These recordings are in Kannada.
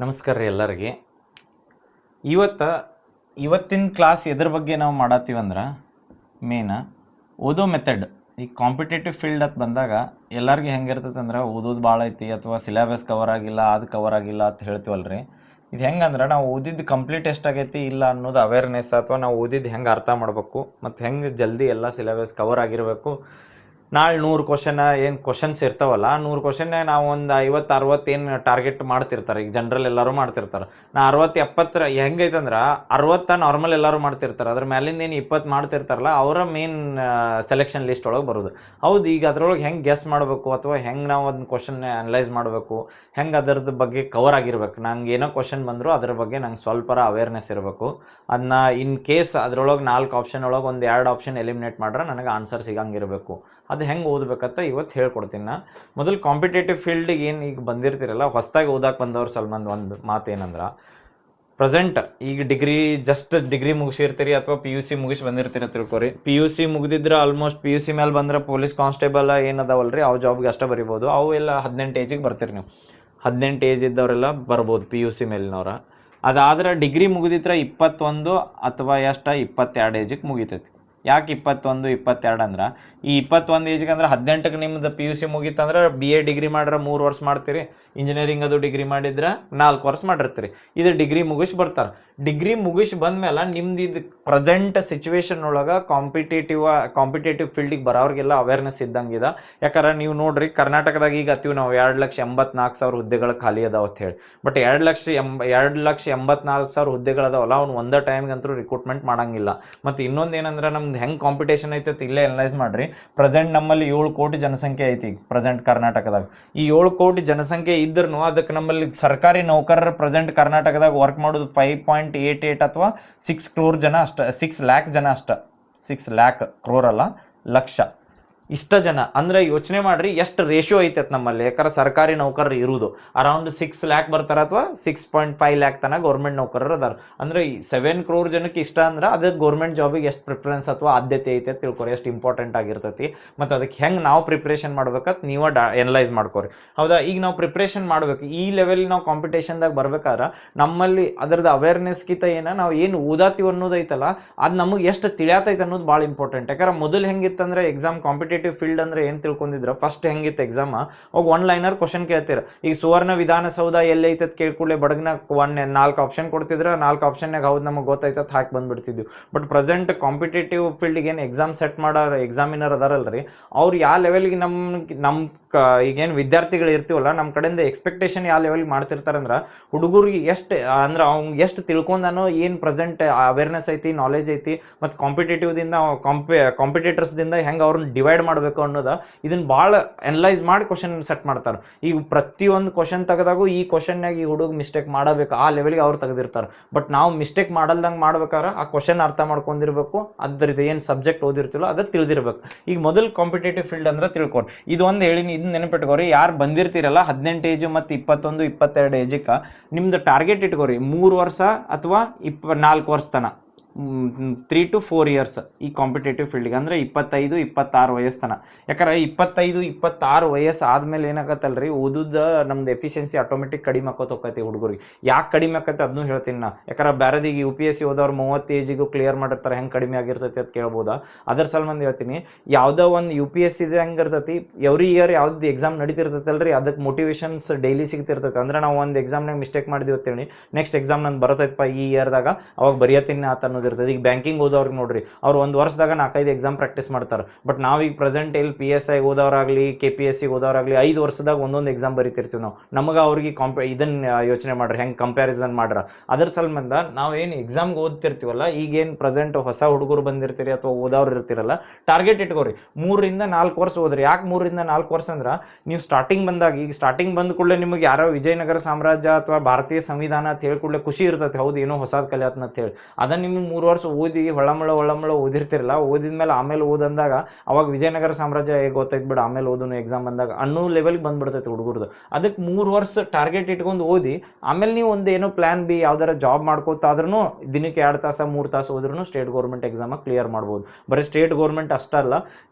ನಮಸ್ಕಾರ ರೀ ಎಲ್ಲರಿಗೆ. ಇವತ್ತಿನ ಕ್ಲಾಸ್ ಎದ್ರ ಬಗ್ಗೆ ನಾವು ಮಾಡತ್ತೀವಂದ್ರೆ ಮೇನ್ ಓದೋ ಮೆಥಡ್. ಈಗ ಕಾಂಪಿಟೇಟಿವ್ ಫೀಲ್ಡ್ ಅಂತ ಬಂದಾಗ ಎಲ್ಲರಿಗೆ ಹೆಂಗಿರ್ತೈತೆ ಅಂದ್ರೆ ಓದೋದು ಭಾಳ ಐತಿ ಅಥವಾ ಸಿಲೆಬಸ್ ಕವರ್ ಆಗಿಲ್ಲ ಅದು ಕವರ್ ಆಗಿಲ್ಲ ಅಂತ ಹೇಳ್ತೀವಲ್ರಿ. ಇದು ಹೆಂಗಂದ್ರೆ ನಾವು ಓದಿದ್ದು ಕಂಪ್ಲೀಟ್ ಎಷ್ಟಾಗೈತಿ ಇಲ್ಲ ಅನ್ನೋದು ಅವೇರ್ನೆಸ್, ಅಥವಾ ನಾವು ಓದಿದ್ದು ಹೆಂಗೆ ಅರ್ಥ ಮಾಡಬೇಕು ಮತ್ತು ಹೆಂಗೆ ಜಲ್ದಿ ಎಲ್ಲ ಸಿಲೆಬಸ್ ಕವರ್ ಆಗಿರಬೇಕು. ನಾಳೆ 100 ಕ್ವಶನ್ಸ್ ಇರ್ತಾವಲ್ಲ, 100 ಕ್ವಶನ್ನೇ ನಾವು ಒಂದು 50-60 ಏನು ಟಾರ್ಗೆಟ್ ಮಾಡ್ತಿರ್ತಾರೆ. ಈಗ ಜನರಲ್ ಎಲ್ಲರೂ ಮಾಡ್ತಿರ್ತಾರೆ. ನಾ 60-70 ಹೆಂಗೈತಂದ್ರೆ 60 ನಾರ್ಮಲ್ ಎಲ್ಲರೂ ಮಾಡ್ತಿರ್ತಾರೆ. ಅದ್ರ ಮೇಲಿಂದ ಏನು 20 ಮಾಡ್ತಿರ್ತಾರಲ್ಲ ಅವರ ಮೇನ್ ಸೆಲೆಕ್ಷನ್ ಲಿಸ್ಟ್ ಒಳಗೆ ಬರೋದು. ಹೌದು, ಈಗ ಅದ್ರೊಳಗೆ ಹೆಂಗೆ ಗೆಸ್ ಮಾಡಬೇಕು ಅಥವಾ ಹೆಂಗೆ ನಾವು ಅದನ್ನ ಕ್ವಶನ್ ಅನಲೈಸ್ ಮಾಡಬೇಕು, ಹೆಂಗೆ ಅದರದ್ದು ಬಗ್ಗೆ ಕವರ್ ಆಗಿರ್ಬೇಕು. ನಂಗೆ ಏನೋ ಕ್ವಶನ್ ಬಂದರೂ ಅದ್ರ ಬಗ್ಗೆ ನಂಗೆ ಸ್ವಲ್ಪರ ಅವೇರ್ನೆಸ್ ಇರಬೇಕು. ಅದನ್ನ ಇನ್ ಕೇಸ್ ಅದ್ರೊಳಗೆ 4 ಆಪ್ಷನ್ ಒಳಗೆ ಒಂದು 2 ಆಪ್ಷನ್ ಎಲಿಮಿನೇಟ್ ಮಾಡ್ರೆ ನನಗೆ ಆನ್ಸರ್ ಸಿಗಂಗಿರಬೇಕು. ಅದು ಹೆಂಗೆ ಓದಬೇಕಂತ ಇವತ್ತು ಹೇಳ್ಕೊಡ್ತೀನಿ. ನಾ ಮೊದಲು ಕಾಂಪಿಟೇಟಿವ್ ಫೀಲ್ಡಿಗೆ ಏನು ಈಗ ಬಂದಿರ್ತೀರಲ್ಲ, ಹೊಸದಾಗಿ ಓದಕ್ಕೆ ಬಂದವ್ರು ಒಂದು ಮಾತು ಏನಂದ್ರೆ, ಪ್ರೆಸೆಂಟ್ ಈಗ ಡಿಗ್ರಿ ಮುಗಿಸಿರ್ತೀರಿ ಅಥವಾ PUC ಮುಗಿಸಿ ಬಂದಿರ್ತೀರಿ ತಿಳ್ಕೊರಿ. PUC ಮುಗಿದಿದ್ರೆ ಆಲ್ಮೋಸ್ಟ್ PUC ಮೇಲೆ ಬಂದ್ರೆ ಪೊಲೀಸ್ ಕಾನ್ಸ್ಟೇಬಲ್ ಏನದಾವಲ್ರಿ ಅವು ಜಾಬ್ಗೆ ಅಷ್ಟೇ ಬರಿಬೋದು. ಅವು ಎಲ್ಲ 18 ಏಜಿಗೆ ಬರ್ತೀರಿ ನೀವು. 18 ಏಜ್ ಇದ್ದವರೆಲ್ಲ ಬರ್ಬೋದು PUC ಮೇಲಿನವ್ರ. ಅದಾದ್ರೆ ಡಿಗ್ರಿ ಮುಗಿದಿದ್ರೆ 21 ಅಥವಾ 22 ಏಜಿಗೆ ಮುಗಿತೈತಿ. ಯಾಕೆ 21, 22 ಅಂದ್ರೆ, ಈ 21 ಏಜ್ಗೆ ಅಂದ್ರೆ 18ಕ್ಕೆ ನಿಮ್ದು PUC ಮುಗೀತಂದ್ರೆ BA ಡಿಗ್ರಿ ಮಾಡ್ರೆ 3 ವರ್ಷ ಮಾಡ್ತೀರಿ. ಇಂಜಿನಿಯರಿಂಗ್ ಅದು ಡಿಗ್ರಿ ಮಾಡಿದ್ರೆ 4 ವರ್ಷ ಮಾಡಿರ್ತೀರಿ. ಇದು ಡಿಗ್ರಿ ಮುಗಿಸಿ ಬರ್ತಾರೆ. ಡಿಗ್ರಿ ಮುಗಿಸಿ ಬಂದ್ಮೇಲೆ ನಿಮ್ದು ಇದು ಪ್ರೆಸೆಂಟ್ ಸಿಚುವೇಶನ್ ಒಳಗೆ ಕಾಂಪಿಟೇಟಿವ್ ಫೀಲ್ಡಿಗೆ ಬರೋರಿಗೆಲ್ಲ ಅವೇರ್ನೆಸ್ ಇದ್ದಂಗಿದೆ. ಯಾಕಂದ್ರೆ ನೀವು ನೋಡ್ರಿ, ಕರ್ನಾಟಕದಾಗ ಈಗ ಅತ್ತೀವಿ ನಾವು 2,84,000 ಹುದ್ದೆಗಳು ಖಾಲಿ ಅದಾವ ಅಂತ ಹೇಳಿ. ಬಟ್ 2,84,000 ಹುದ್ದೆಗಳದಾವಲ್ಲ, ಅವ್ನು ಒಂದೇ ಟೈಮ್ಗಂತೂ ರಿಕ್ರೂಟ್ಮೆಂಟ್ ಮಾಡಂಗಿಲ್ಲ. ಮತ್ತು ಇನ್ನೊಂದು ಏನಂದ್ರೆ, ನಮ್ದು ಹೆಂಗೆ ಕಾಂಪಿಟೇಷನ್ ಐತೆ ಇಲ್ಲೇ ಅನಲೈಸ್ ಮಾಡ್ರಿ. ಪ್ರೆಸೆಂಟ್ ನಮ್ಮಲ್ಲಿ 7 ಕೋಟಿ ಜನಸಂಖ್ಯೆ ಐತಿ ಪ್ರೆಸೆಂಟ್ ಕರ್ನಾಟಕದಾಗ. ಈ 7 ಕೋಟಿ ಜನಸಂಖ್ಯೆ ಇದ್ರೂ ಅದಕ್ಕೆ ನಮ್ಮಲ್ಲಿ ಸರ್ಕಾರಿ ನೌಕರರ ಪ್ರೆಸೆಂಟ್ ಕರ್ನಾಟಕದಾಗ ವರ್ಕ್ ಮಾಡೋದು 5.88 ಅಥವಾ 6 crore ಜನ ಅಷ್ಟ, 6 lakh ಜನ ಅಷ್ಟ. 6 lakh crore ಅಲ್ಲ, ಲಕ್ಷ. ಇಷ್ಟ ಜನ ಅಂದ್ರೆ ಯೋಚನೆ ಮಾಡ್ರಿ ಎಷ್ಟು ರೇಷಿಯೋ ಐತೈತೆ ನಮ್ಮಲ್ಲಿ. ಯಾಕಂದ್ರೆ ಸರ್ಕಾರಿ ನೌಕರರು ಇರುವುದು ಅರೌಂಡ್ 6 lakh ಬರ್ತಾರ ಅಥವಾ 6.5 lakh ತನಕ ಗೌರ್ಮೆಂಟ್ ನೌಕರರು ಅದಾರ. ಅಂದ್ರೆ 7 crore ಜನಕ್ಕೆ ಇಷ್ಟ ಅಂದ್ರೆ ಅದಕ್ಕೆ ಗೌರ್ಮೆಂಟ್ ಜಾಬಿಗೆ ಎಷ್ಟು ಪ್ರಿಫರೆನ್ಸ್ ಅಥವಾ ಆದ್ಯತೆ ಐತೆ ಅಂತ ತಿಳ್ಕೊರಿ, ಎಷ್ಟು ಇಂಪಾರ್ಟೆಂಟ್ ಆಗಿರ್ತೈತಿ. ಮತ್ತು ಅದಕ್ಕೆ ಹೆಂಗೆ ನಾವು ಪ್ರಿಪ್ರೇಷನ್ ಮಾಡ್ಬೇಕಂತ ನೀವು ಎನಲೈಸ್ ಮಾಡ್ಕೊರಿ. ಹೌದಾ, ಈಗ ನಾವು ಪ್ರಿಪ್ರೇಷನ್ ಮಾಡ್ಬೇಕು. ಈ ಲೆವೆಲ್ ನಾವು ಕಾಂಪಿಟೇಷನ್ದಾಗ ಬರ್ಬೇಕಾದ್ರೆ ನಮ್ಮಲ್ಲಿ ಅದರದ್ದು ಅವೇರ್ನೆಸ್ಗಿಂತ ನಾವು ಏನು ಓದಾತೀವಿ ಅನ್ನೋದೈತಲ್ಲ, ಅದು ನಮಗೆ ಎಷ್ಟು ತಿಳಿಯತೈತೆ ಅನ್ನೋದು ಭಾಳ ಇಂಪಾರ್ಟೆಂಟ್. ಯಾಕಂದ್ರೆ ಮೊದಲು ಹೆಂಗಿತ್ತಂದ್ರೆ ಎಕ್ಸಾಮ್ ಕಾಂಪಿಟೇಟಿವ್ ಫೀಲ್ಡ್ ಅಂದ್ರೆ ಏನ್ ತಿಳ್ಕೊಂಡಿದ್ರ, ಫಸ್ಟ್ ಹೆಂಗಿತ್ತು ಎಕ್ಸಾಮ್, ಅವಾಗ 1 ಲೈನರ್ ಕ್ವಶನ್ ಕೇಳ್ತೀರ. ಈಗ ಸುವರ್ಣ ವಿಧಾನಸೌಧ ಎಲ್ಲೈತೆ ಕೇಳ್ಕೊಳ್ಳೆ ಬಡಗ್ನ 4 ಆಪ್ಷನ್ ಕೊಡ್ತಿದ್ರ. 4 ಆಪ್ಷನ್ಯಾಗ ಹೌದು ನಮಗೆ ಗೊತ್ತೈತತ್ ಹಾಕಿ ಬಂದ್ಬಿಡ್ತಿದ್ವಿ. ಬಟ್ ಪ್ರೆಸೆಂಟ್ ಕಾಂಪಿಟೇಟಿವ್ ಫೀಲ್ಡ್ಗೆ ಏನು ಎಕ್ಸಾಮ್ ಸೆಟ್ ಮಾಡೋ ಎಕ್ಸಾಮಿನರ್ ಅದಾರಲ್ರಿ, ಅವ್ರು ಯಾವ ಲೆವೆಲ್ಗೆ ನಮ್ಮ ಈಗೇನು ವಿದ್ಯಾರ್ಥಿಗಳು ಇರ್ತೀವಲ್ಲ, ನಮ್ಮ ಕಡೆಯಿಂದ ಎಕ್ಸ್ಪೆಕ್ಟೇಷನ್ ಯಾವ ಲೆವೆಲ್ಗೆ ಮಾಡ್ತಿರ್ತಾರಂದ್ರೆ, ಹುಡುಗರಿಗೆ ಎಷ್ಟು ಅಂದ್ರೆ ಅವ್ನಿಗೆ ಎಷ್ಟು ತಿಳ್ಕೊಂಡಾನೋ, ಏನು ಪ್ರೆಸೆಂಟ್ ಅವೇರ್ನೆಸ್ ಐತಿ, ನಾಲೆಜ್ ಐತಿ, ಮತ್ತು ಕಾಂಪಿಟೇಟಿವ್ದಿಂದ ಕಾಂಪಿಟೇಟರ್ಸ್ದಿಂದ ಹೆಂಗೆ ಅವ್ರನ್ನ ಡಿವೈಡ್ ಮಾಡಬೇಕು ಅನ್ನೋದ ಇದನ್ನ ಭಾಳ ಅನಲೈಸ್ ಮಾಡಿ ಕ್ವಶನ್ ಸೆಟ್ ಮಾಡ್ತಾರೆ. ಈಗ ಪ್ರತಿಯೊಂದು ಕ್ವಶನ್ ತೆಗೆದಾಗೂ ಈ ಕ್ವಶನ್ನಾಗ ಈ ಹುಡುಗ ಮಿಸ್ಟೇಕ್ ಮಾಡಬೇಕು, ಆ ಲೆವೆಲ್ಗೆ ಅವ್ರು ತೆಗೆದಿರ್ತಾರೆ. ಬಟ್ ನಾವು ಮಿಸ್ಟೇಕ್ ಮಾಡಲ್ದಂಗೆ ಮಾಡ್ಬೇಕಾದ್ರೆ ಆ ಕ್ವಶನ್ ಅರ್ಥ ಮಾಡ್ಕೊಂಡಿರ್ಬೇಕು, ಅದ್ರದ್ದು ಏನು ಸಬ್ಜೆಕ್ಟ್ ಓದಿರ್ತಿಲ್ಲ ಅದ್ರ ತಿಳಿದಿರ್ಬೇಕು. ಈಗ ಮೊದಲು ಕಾಂಪಿಟೇಟಿವ್ ಫೀಲ್ಡ್ ಅಂದ್ರೆ ತಿಳ್ಕೊರಿ. ಇದು ಒಂದು ಹೇಳಿನಿ, ಇದನ್ನ ನೆನಪಿಟ್ಕೋರಿ. ಯಾರು ಬಂದಿರ್ತೀರಲ್ಲ 18 ಏಜ್ ಮತ್ತು 21, 22 ಏಜಕ್ಕೆ ನಿಮ್ದು ಟಾರ್ಗೆಟ್ ಇಟ್ಕೋರಿ. 3 ವರ್ಷ ಅಥವಾ 4 ವರ್ಷ ತನ, 3 to 4 years ಈ ಕಾಂಪಿಟೇಟಿವ್ ಫೀಲ್ಡ್ಗೆ. ಅಂದರೆ 25, 26 ವಯಸ್ಸು. ಯಾಕಂದ್ರೆ 25, 26 ವಯಸ್ಸು ಆದ್ಮೇಲೆ ಏನಾಗತ್ತಲ್ರಿ, ಓದುದ ನಮ್ದು ಎಫಿಷಿಯನ್ಸಿ ಆಟೋಮೆಟಿಕ್ ಕಡಿಮೆ ಆಕೋತ ಹೋಗ್ತೈತಿ ಹುಡುಗರಿಗೆ. ಯಾಕೆ ಕಡಿಮೆ ಆಕತ್ತೆ ಅದನ್ನು ಹೇಳ್ತೀನಿ ನಾ. ಯಾಕಂದ್ರೆ ಬೇರೆದೀಗ UPSC ಓದೋರು 30 ಏಜಿಗೂ ಕ್ಲಿಯರ್ ಮಾಡಿರ್ತಾರೆ, ಹೆಂಗೆ ಕಡಿಮೆ ಆಗಿರ್ತೈತಿ ಅಂತ ಕೇಳ್ಬೋದಾ. ಅದರ ಸಲುವಾಗಿ ಹೇಳ್ತೀನಿ, ಯಾವುದೋ ಒಂದು UPSC ಇದೆ ಹೆಂಗಿರ್ತೈತಿ, ಎವ್ರಿ ಇಯರ್ ಯಾವ್ದು ಎಕ್ಸಾಮ್ ನಡೀತಿರ್ತೈತಲ್ರಿ, ಅದಕ್ಕೆ ಮೋಟಿವೇಶನ್ಸ್ ಡೈಲಿ ಸಿಗ್ತಿರ್ತೈತೆ. ಅಂದ್ರೆ ನಾವು ಒಂದು ಎಕ್ಸಾಮ್ನಾಗ ಮಿಸ್ಟೇಕ್ ಮಾಡಿದ್ವಿ ಅಂತೇಳಿ ನೆಕ್ಸ್ಟ್ ಎಕ್ಸಾಮ್ ನಂದು ಬರತೈತಪ್ಪ ಈ ಇಯರ್ದಾಗ, ಅವಾಗ ಬರೆಯತ್ತೀನಿ ಆತ ಅನ್ನೋದಿರ್ತದೆ. ಈಗ ಬ್ಯಾಂಕಿಂಗ್ ಓದೋರ್ಗೆ ನೋಡ್ರಿ, ಅವ್ರು 1 ವರ್ಷದಾಗ 4-5 ಎಕ್ಸಾಮ್ ಪ್ರಾಕ್ಟೀಸ್ ಮಾಡ್ತಾರೆ. ಬಟ್ ನಾವೀಗ ಪ್ರೆಸೆಂಟ್ ಇಲ್ಲಿ PSI ಓದೋರಾಗಲಿ, KPSC ಓದೋರಾಗಲಿ 5 ವರ್ಷದಾಗ ಒಂದೊಂದು ಎಕ್ಸಾಮ್ ಬರೀತಿರ್ತೀವಿ ನಾವು. ನಮಗೆ ಅವ್ರಿಗೆ ಇದನ್ನ ಯೋಚನೆ ಮಾಡ್ರಿ, ಹೆಂಗೆ ಕಂಪ್ಯಾರಿಸನ್ ಮಾಡ್ರ. ಅದ್ರ ಸಲ್ಮಂದ ನಾವು ಏನು ಎಕ್ಸಾಮ್ಗೆ ಓದ್ತಿರ್ತೀವಲ್ಲ, ಈಗೇನು ಪ್ರೆಸೆಂಟ್ ಹೊಸ ಹುಡುಗರು ಬಂದಿರ್ತೀರಿ ಅಥವಾ ಓದೋರು ಇರ್ತಿರಲ್ಲ, ಟಾರ್ಗೆಟ್ ಇಟ್ಕೋರಿ 3ರಿಂದ 4 ವರ್ಷ ಓದ್ರಿ. ಯಾಕೆ 3ರಿಂದ 4 ವರ್ಷ ಅಂದ್ರೆ, ನೀವು ಸ್ಟಾರ್ಟಿಂಗ್ ಬಂದಾಗ, ಈಗ ಸ್ಟಾರ್ಟಿಂಗ್ ಬಂದ ಕೂಡಲೇ ನಿಮಗೆ ಯಾರೋ ವಿಜಯನಗರ ಸಾಮ್ರಾಜ್ಯ ಅಥವಾ ಭಾರತೀಯ ಸಂವಿಧಾನ ಅಂತ ಹೇಳ್ಕೊಡ್ಲೆ ಖುಷಿ ಇರ್ತೈತೆ. ಹೌದು, ಏನೋ ಹೊಸದು ಕಲಿಯತ್ನ ಅಂತ ಹೇಳಿ. ಅದನ್ನ ನಿಮ್ಗೆ 3 ವರ್ಷ ಓದಿ ಹೊಳಮಳ ಓದಿರ್ತಿರಲ್ಲ, ಓದಿದ್ಮೇಲೆ ಆಮೇಲೆ ಓದಂದಾಗ ಅವಾಗ ವಿಜಯನಗರ ಸಾಮ್ರಾಜ್ಯ ಗೊತ್ತೈತ್ ಬಿಡು ಆಮೇಲೆ ಓದೋನು ಎಕ್ಸಾಮ್ ಬಂದಾಗ ಅನ್ನೋ ಲೆವೆಲ್ಗೆ ಬಂದ್ಬಿಡ್ತೈತೆ ಹುಡುಗರ್ದು. ಅದಕ್ಕೆ 3 ವರ್ಷ ಟಾರ್ಗೆಟ್ ಇಟ್ಕೊಂಡು ಓದಿ ಆಮೇಲೆ ನೀವು ಒಂದು ಏನೋ ಪ್ಲಾನ್ ಬಿ ಯಾವ್ದಾರ ಜಾಬ್ ಮಾಡ್ಕೋತಾದ್ರೂ ದಿನಕ್ಕೆ 2 ತಾಸು 3 ತಾಸು ಹೋದ್ರೂ ಸ್ಟೇಟ್ ಗೌರ್ಮೆಂಟ್ ಎಕ್ಸಾಮ ಕ್ಲಿಯರ್ ಮಾಡ್ಬೋದು. ಬರೀ ಸ್ಟೇಟ್ ಗೌರ್ಮೆಂಟ್ ಅಷ್ಟಲ್ಲ,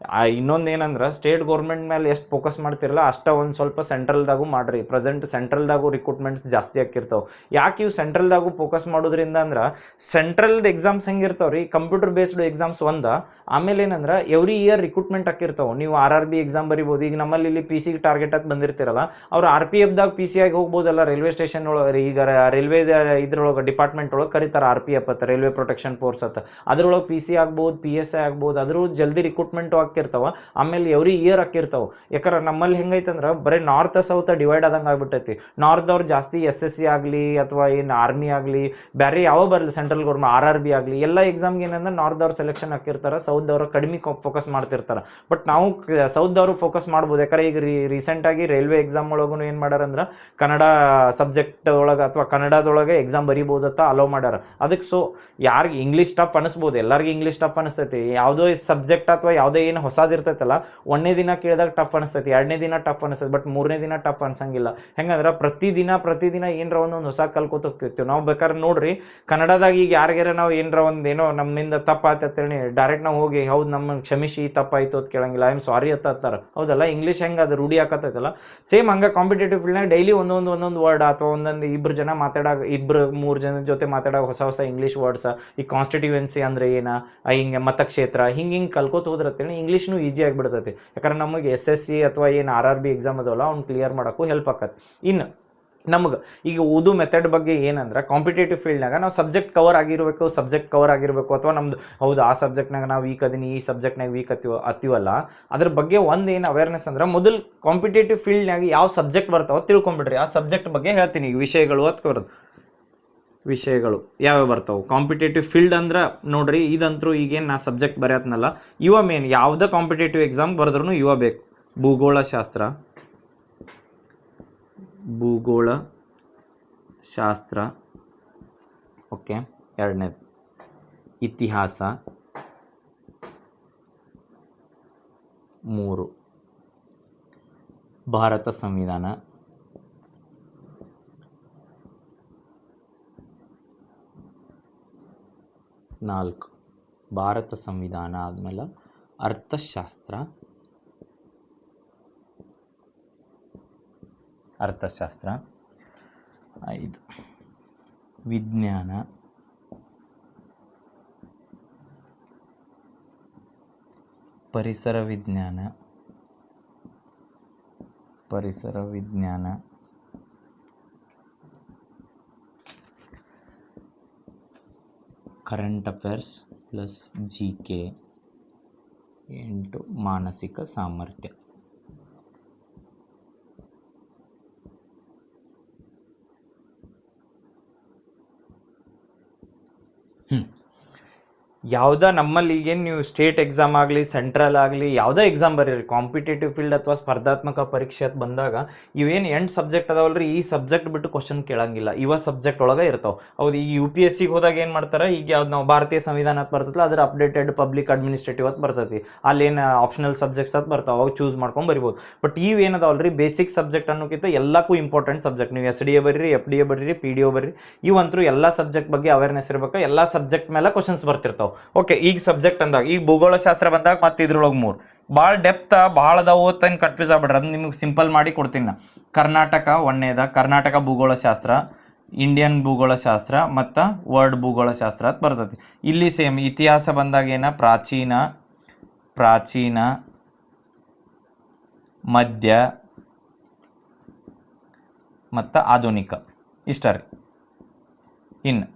ಇನ್ನೊಂದು ಏನಂದ್ರೆ ಸ್ಟೇಟ್ ಗೌರ್ಮೆಂಟ್ ಮೇಲೆ ಎಷ್ಟು ಫೋಕಸ್ ಮಾಡ್ತಿರಲ್ಲ ಅಷ್ಟ ಒಂದು ಸ್ವಲ್ಪ ಸೆಂಟ್ರಲ್ದಾಗೂ ಮಾಡ್ರಿ. ಪ್ರೆಸೆಂಟ್ ಸೆಂಟ್ರಲ್ದಾಗೂ ರಿಕ್ರೂಟ್ಮೆಂಟ್ಸ್ ಜಾಸ್ತಿ ಆಗಿರ್ತಾವೆ. ಯಾಕೆ ಇವು ಸೆಂಟ್ರಲ್ದಾಗೂ ಫೋಕಸ್ ಮಾಡೋದ್ರಿಂದ ಅಂದ್ರೆ ಸೆಂಟ್ರಲ್ ಎಕ್ಸಾಮ್ಸ್ ಹೆಂಗಿರ್ತಾವ್ರಿ, ಕಂಪ್ಯೂಟರ್ ಬೇಸ್ಡ್ ಎಕ್ಸಾಮ್ಸ್ ಆಮೇಲೆ ಏನಂದ್ರೆ ಎವ್ರಿ ಇಯರ್ ರಿಕ್ರೂಟ್ಮೆಂಟ್ ಆಗಿರ್ತಾವೆ. ನೀವು RRB ಎಕ್ಸಾಮ್ ಬರಿಬೋದು. ಈಗ ನಮ್ಮಲ್ಲಿ ಇಲ್ಲಿ PC ಟಾರ್ಗೆಟ್ ಆಗಿ ಬಂದಿರ್ತಿರಲ್ಲ, ಅವ್ರು RPFದಾಗ PC ಆಗಿ ಹೋಗ್ಬೋದಲ್ಲ, ರೈಲ್ವೆ ಸ್ಟೇಷನ್ ಒಳಗೆ. ಈಗ ರೈಲ್ವೆ ಇದ್ರೊಳಗೆ ಡಿಪಾರ್ಟ್ಮೆಂಟ್ ಒಳಗೆ ಕರೀತಾರೆ RPF ಅಂತ, ರೈಲ್ವೆ ಪ್ರೊಟೆಕ್ಷನ್ ಫೋರ್ಸ್ ಅಂತ. ಅದ್ರೊಳಗೆ PC ಆಗ್ಬೋದು, PSI ಆಗ್ಬೋದು, ಅದ್ರ ಜಲ್ದಿ ರಿಕ್ರೂಟ್ಮೆಂಟ್ ಹಾಕಿರ್ತಾವ. ಆಮೇಲೆ ಎವ್ರಿ ಇಯರ್ ಹಾಕಿರ್ತಾವ. ಯಾಕಂದ್ರೆ ನಮ್ಮಲ್ಲಿ ಹೆಂಗೈತಂದ್ರೆ ಬರೀ ನಾರ್ತ್ ಸೌತ್ ಡಿವೈಡ್ ಆದಂಗೆ ಆಗ್ಬಿಟ್ಟೈತಿ. ನಾರ್ತ್ದವ್ರು ಜಾಸ್ತಿ SSC ಆಗಲಿ ಅಥವಾ ಏನು ಆರ್ಮಿ ಆಗಲಿ ಬೇರೆ ಯಾವ ಬರಲಿ ಸೆಂಟ್ರಲ್ ಗೌರ್ಮೆಂಟ್ RRB ಆಗಲಿ ಎಲ್ಲ ಎಕ್ಸಾಮ್ಗೆ ಏನಂದ್ರೆ ನಾರ್ತ್ದವ್ರು ಸೆಲೆಕ್ಷನ್ ಹಾಕಿರ್ತಾರೆ, ಸೌತ್ದವ್ರು ಕಡಿಮೆ ಫೋಕಸ್ ಮಾಡ್ತಿರ್ತಾರೆ. ಬಟ್ ನಾವು ಸೌತ್ದವ್ರು ಫೋಕಸ್ ಮಾಡ್ಬೋದು. ಯಾಕಂದ್ರೆ ಈಗ ರೀಸೆಂಟಾಗಿ ರೈಲ್ವೆ ಎಕ್ಸಾಮ್ ಒಳಗೂ ಏನು ಮಾಡ್ಯಾರಂದ್ರೆ ಕನ್ನಡ ಸಬ್ಜೆಕ್ಟ್ ಒಳಗೆ ಅಥವಾ ಕನ್ನಡದೊಳಗೆ ಎಕ್ಸಾಮ್ ಬರಿಬೋದತ್ತ ಅಲೋ ಮಾಡ್ಯಾರ. ಅದಕ್ಕೆ ಸೊ ಯಾರಿಗೆ ಇಂಗ್ಲೀಷ್ ಟಫ್ ಅನಿಸ್ಬೋದು, ಎಲ್ಲರಿಗೂ ಇಂಗ್ಲೀಷ್ ಟಫ್ ಅನಿಸ್ತೈತಿ. ಯಾವುದೋ ಸಬ್ಜೆಕ್ಟ್ ಅಥವಾ ಯಾವುದೇ ಏನು ಹೊಸದಿರ್ತೈತಲ್ಲ, 1ನೇ ದಿನ ಕೇಳಿದಾಗ ಟಫ್ ಅನಿಸ್ತೈತಿ, 2ನೇ ದಿನ ಟಫ್ ಅನಿಸ್ತೈತಿ, ಬಟ್ 3ನೇ ದಿನ ಟಫ್ ಅನ್ಸಂಗಿಲ್ಲ. ಹೆಂಗಂದ್ರೆ ಪ್ರತಿದಿನ ಏನರ ಒಂದೊಂದು ಹೊಸ ಕಲ್ಕೋತ ಹೋಗ್ತಿರ್ತೀವಿ ನಾವು. ಬೇಕಾದ್ರೆ ನೋಡ್ರಿ ಕನ್ನಡದಾಗ ಈಗ ಯಾರಿಗಾರ ನಾವು ಏನರ ಒಂದೇನೋ ನಮ್ಮಿಂದ ತಪ್ಪಾತೇಳಿ ಡೈರೆಕ್ಟ್ ನಾವು ಹೋಗಿ ಹೌದು ನಮ್ಮನ್ನು ಕ್ಷಮಿಸಿ ತಪ್ಪಾಯ್ತು ಅಂತ ಕೇಳಂಗಿಲ್ಲ, ಐ ಆಮ್ ಸಾರಿ ಅಂತಾರ. ಹೌದಲ್ಲ, ಇಂಗ್ಲೀಷ್ ಹೆಂಗೆ ಅದು ರೂಢಿ ಹಾಕತ್ತೈತಲ್ಲ, ಸೇಮ್ ಹಂಗೆ ಕಾಂಪಿಟೇಟಿವ್ ಫೀಲ್ಡ್ನಾಗ ಡೈಲಿ ಒಂದೊಂದು ವರ್ಡ್ ಅಥವಾ ಒಂದೊಂದು 2 ಜನ ಮಾತಾಡೋ 2-3 ಜನ ಜೊತೆ ಮಾತಾಡೋ ಹೊಸ ಇಂಗ್ಲೀಷ್ ವರ್ಡ್ಸ್. ಈ ಕಾನ್ಸ್ಟಿಟ್ಯೂಯೆನ್ಸಿ ಅಂದ್ರೆ ಏನ, ಹಿಂಗೆ ಮತಕ್ಷೇತ್ರ ಹಿಂಗೆ ಕಲ್ಕೋತ ಹೋದ್ರತ್ತೇಳಿ ಇಂಗ್ಲೀಷ್ನು ಈಜಿ ಆಗಿಬಿಡ್ತೈತಿ. ಯಾಕಂದ್ರೆ ನಮಗೆ SSC ಅಥವಾ ಏನು RRB ಎಕ್ಸಾಮ್ ಅದವಲ್ಲ ಅವ್ನು ಕ್ಲಿಯರ್ ಮಾಡೋಕ್ಕೂ ಹೆಲ್ಪ್ ಆಕತ್ತೆ. ಇನ್ನು ನಮ್ಗೆ ಈಗ ಓದು ಮೆಥಡ್ ಬಗ್ಗೆ ಏನಂದ್ರೆ ಕಾಂಪಿಟೇಟಿವ್ ಫೀಲ್ಡ್ನಾಗ ನಾವು ಸಬ್ಜೆಕ್ಟ್ ಕವರ್ ಆಗಿರಬೇಕು ಅಥವಾ ನಮ್ದು ಹೌದು ಆ ಸಬ್ಜೆಕ್ಟ್ನಾಗ ನಾವು ವೀಕ್ ಅದೀನಿ, ಈ ಸಬ್ಜೆಕ್ಟ್ನಾಗ ವೀಕ್ ಅತ್ತೀವಲ್ಲ, ಅದ್ರ ಬಗ್ಗೆ ಒಂದು ಏನು ಅವೇರ್ನೆಸ್ ಅಂದ್ರೆ ಮೊದಲು ಕಾಂಪಿಟೇಟಿವ್ ಫೀಲ್ಡ್ನಾಗ ಯಾವ ಸಬ್ಜೆಕ್ಟ್ ಬರ್ತಾವ ತಿಳ್ಕೊಂಬಿಡ್ರಿ. ಆ ಸಬ್ಜೆಕ್ಟ್ ಬಗ್ಗೆ ಹೇಳ್ತೀನಿ. ಈಗ ವಿಷಯಗಳು ಯಾವ್ಯಾವ ಬರ್ತಾವೆ ಕಾಂಪಿಟೇಟಿವ್ ಫೀಲ್ಡ್ ಅಂದ್ರೆ ನೋಡ್ರಿ, ಇದಂತರೂ ಈಗೇನು ನಾ ಸಬ್ಜೆಕ್ಟ್ ಬರೆಯತ್ನಲ್ಲ, ಮೇನ್ ಯಾವುದೇ ಕಾಂಪಿಟೇಟಿವ್ ಎಕ್ಸಾಮ್ ಬರೆದ್ರೂ ಬೇಕು. ಭೂಗೋಳಶಾಸ್ತ್ರ, ಓಕೆ. 2ನೇದು ಇತಿಹಾಸ, 3 ಭಾರತ ಸಂವಿಧಾನ, 4 ಭಾರತ ಸಂವಿಧಾನ ಆದಮೇಲೆ ಅರ್ಥಶಾಸ್ತ್ರ, 5 ವಿಜ್ಞಾನ, ಪರಿಸರ ವಿಜ್ಞಾನ, ಕರೆಂಟ್ ಅಫೇರ್ಸ್ ಪ್ಲಸ್ GK, 8 ಮಾನಸಿಕ ಸಾಮರ್ಥ್ಯ. ಯಾವುದೇ ನಮ್ಮಲ್ಲಿ ಈಗೇನು ನೀವು ಸ್ಟೇಟ್ ಎಕ್ಸಾಮ್ ಆಗಲಿ ಸೆಂಟ್ರಲ್ ಆಗಲಿ ಯಾವುದೇ ಎಕ್ಸಾಮ್ ಬರೀರಿ, ಕಾಂಪಿಟೇಟಿವ್ ಫೀಲ್ಡ್ ಅಥವಾ ಸ್ಪರ್ಧಾತ್ಮಕ ಪರೀಕ್ಷೆ ಅಂತ ಬಂದಾಗ ಇವೇನು 8 ಸಬ್ಜೆಕ್ಟ್ ಅದಾವಲ್ರಿ, ಈ ಸಬ್ಜೆಕ್ಟ್ ಬಿಟ್ಟು ಕ್ವಶನ್ ಕೇಳಂಗಿಲ್ಲ. ಸಬ್ಜೆಕ್ಟ್ ಒಳಗೆ ಇರ್ತಾವೆ. ಹೌದು, ಈ UPSC ಹೋದಾಗ ಏನು ಮಾಡ್ತಾರೆ, ಈಗ ಯಾವ್ದು ನಾವು ಭಾರತೀಯ ಸಂವಿಧಾನ ಅಂತ ಬರ್ತೈತಲ್ಲ ಅದ್ರ ಅಪ್ಡೇಟೆಡ್ ಪಬ್ಲಿಕ್ ಅಡ್ಮಿನಿಸ್ಟ್ರೇಟಿವ್ ಅಂತ ಬರ್ತೈತಿ. ಅಲ್ಲೇನು ಆಪ್ಷನಲ್ ಸಬ್ಜೆಕ್ಟ್ಸ್ ಅಂತ ಬರ್ತಾವೆ, ಅವಾಗ ಚೂಸ್ ಮಾಡ್ಕೊಂಡು ಬರಿಬೋದು. ಬಟ್ ಇವೇನದಾವಲ್ರಿ ಬೇಸಿಕ್ ಸಬ್ಜೆಕ್ಟ್ ಅನ್ನೋಕ್ಕಿಂತ ಎಲ್ಲಕ್ಕೂ ಇಂಪಾರ್ಟೆಂಟ್ ಸಬ್ಜೆಕ್ಟ್. ನೀವು SDA ಬರೀರಿ, FDA ಬರೀರಿ, PDO ಬರೀರಿ, ಇವಂತರೂ ಎಲ್ಲ ಸಬ್ಜೆಕ್ಟ್ ಬಗ್ಗೆ ಅವೇರ್ನೆಸ್ ಇರಬೇಕು. ಎಲ್ಲ ಸಬ್ಜೆಕ್ಟ್ ಮೇಲೆ ಕ್ವಶನ್ಸ್ ಬರ್ತಿರ್ತಾವೆ. ಓಕೆ, ಈಗ ಸಬ್ಜೆಕ್ಟ್ ಅಂದಾಗ ಈಗ ಭೂಗೋಳಶಾಸ್ತ್ರ ಬಂದಾಗ ಮತ್ತೆ ಇದ್ರೊಳಗೆ 3 ಭಾಳ ಡೆಪ್ತ್ ಭಾಳ ಅದಾವು ಅಂತ ಕನ್ಫ್ಯೂಸ್ ಆಗ್ಬಿಡ್ರಿ. ಅದನ್ನ ನಿಮ್ಗೆ ಸಿಂಪಲ್ ಮಾಡಿ ಕೊಡ್ತೀನಿ ನಾ. ಕರ್ನಾಟಕ 1ನೇದ ಕರ್ನಾಟಕ ಭೂಗೋಳಶಾಸ್ತ್ರ, ಇಂಡಿಯನ್ ಭೂಗೋಳಶಾಸ್ತ್ರ ಮತ್ತು ವರ್ಲ್ಡ್ ಭೂಗೋಳಶಾಸ್ತ್ರ ಅಂತ ಬರ್ತೈತಿ. ಇಲ್ಲಿ ಸೇಮ್ ಇತಿಹಾಸ ಬಂದಾಗ ಏನ ಪ್ರಾಚೀನ ಮಧ್ಯ ಮತ್ತು ಆಧುನಿಕ ಇಷ್ಟ ರೀ. ಇನ್ನು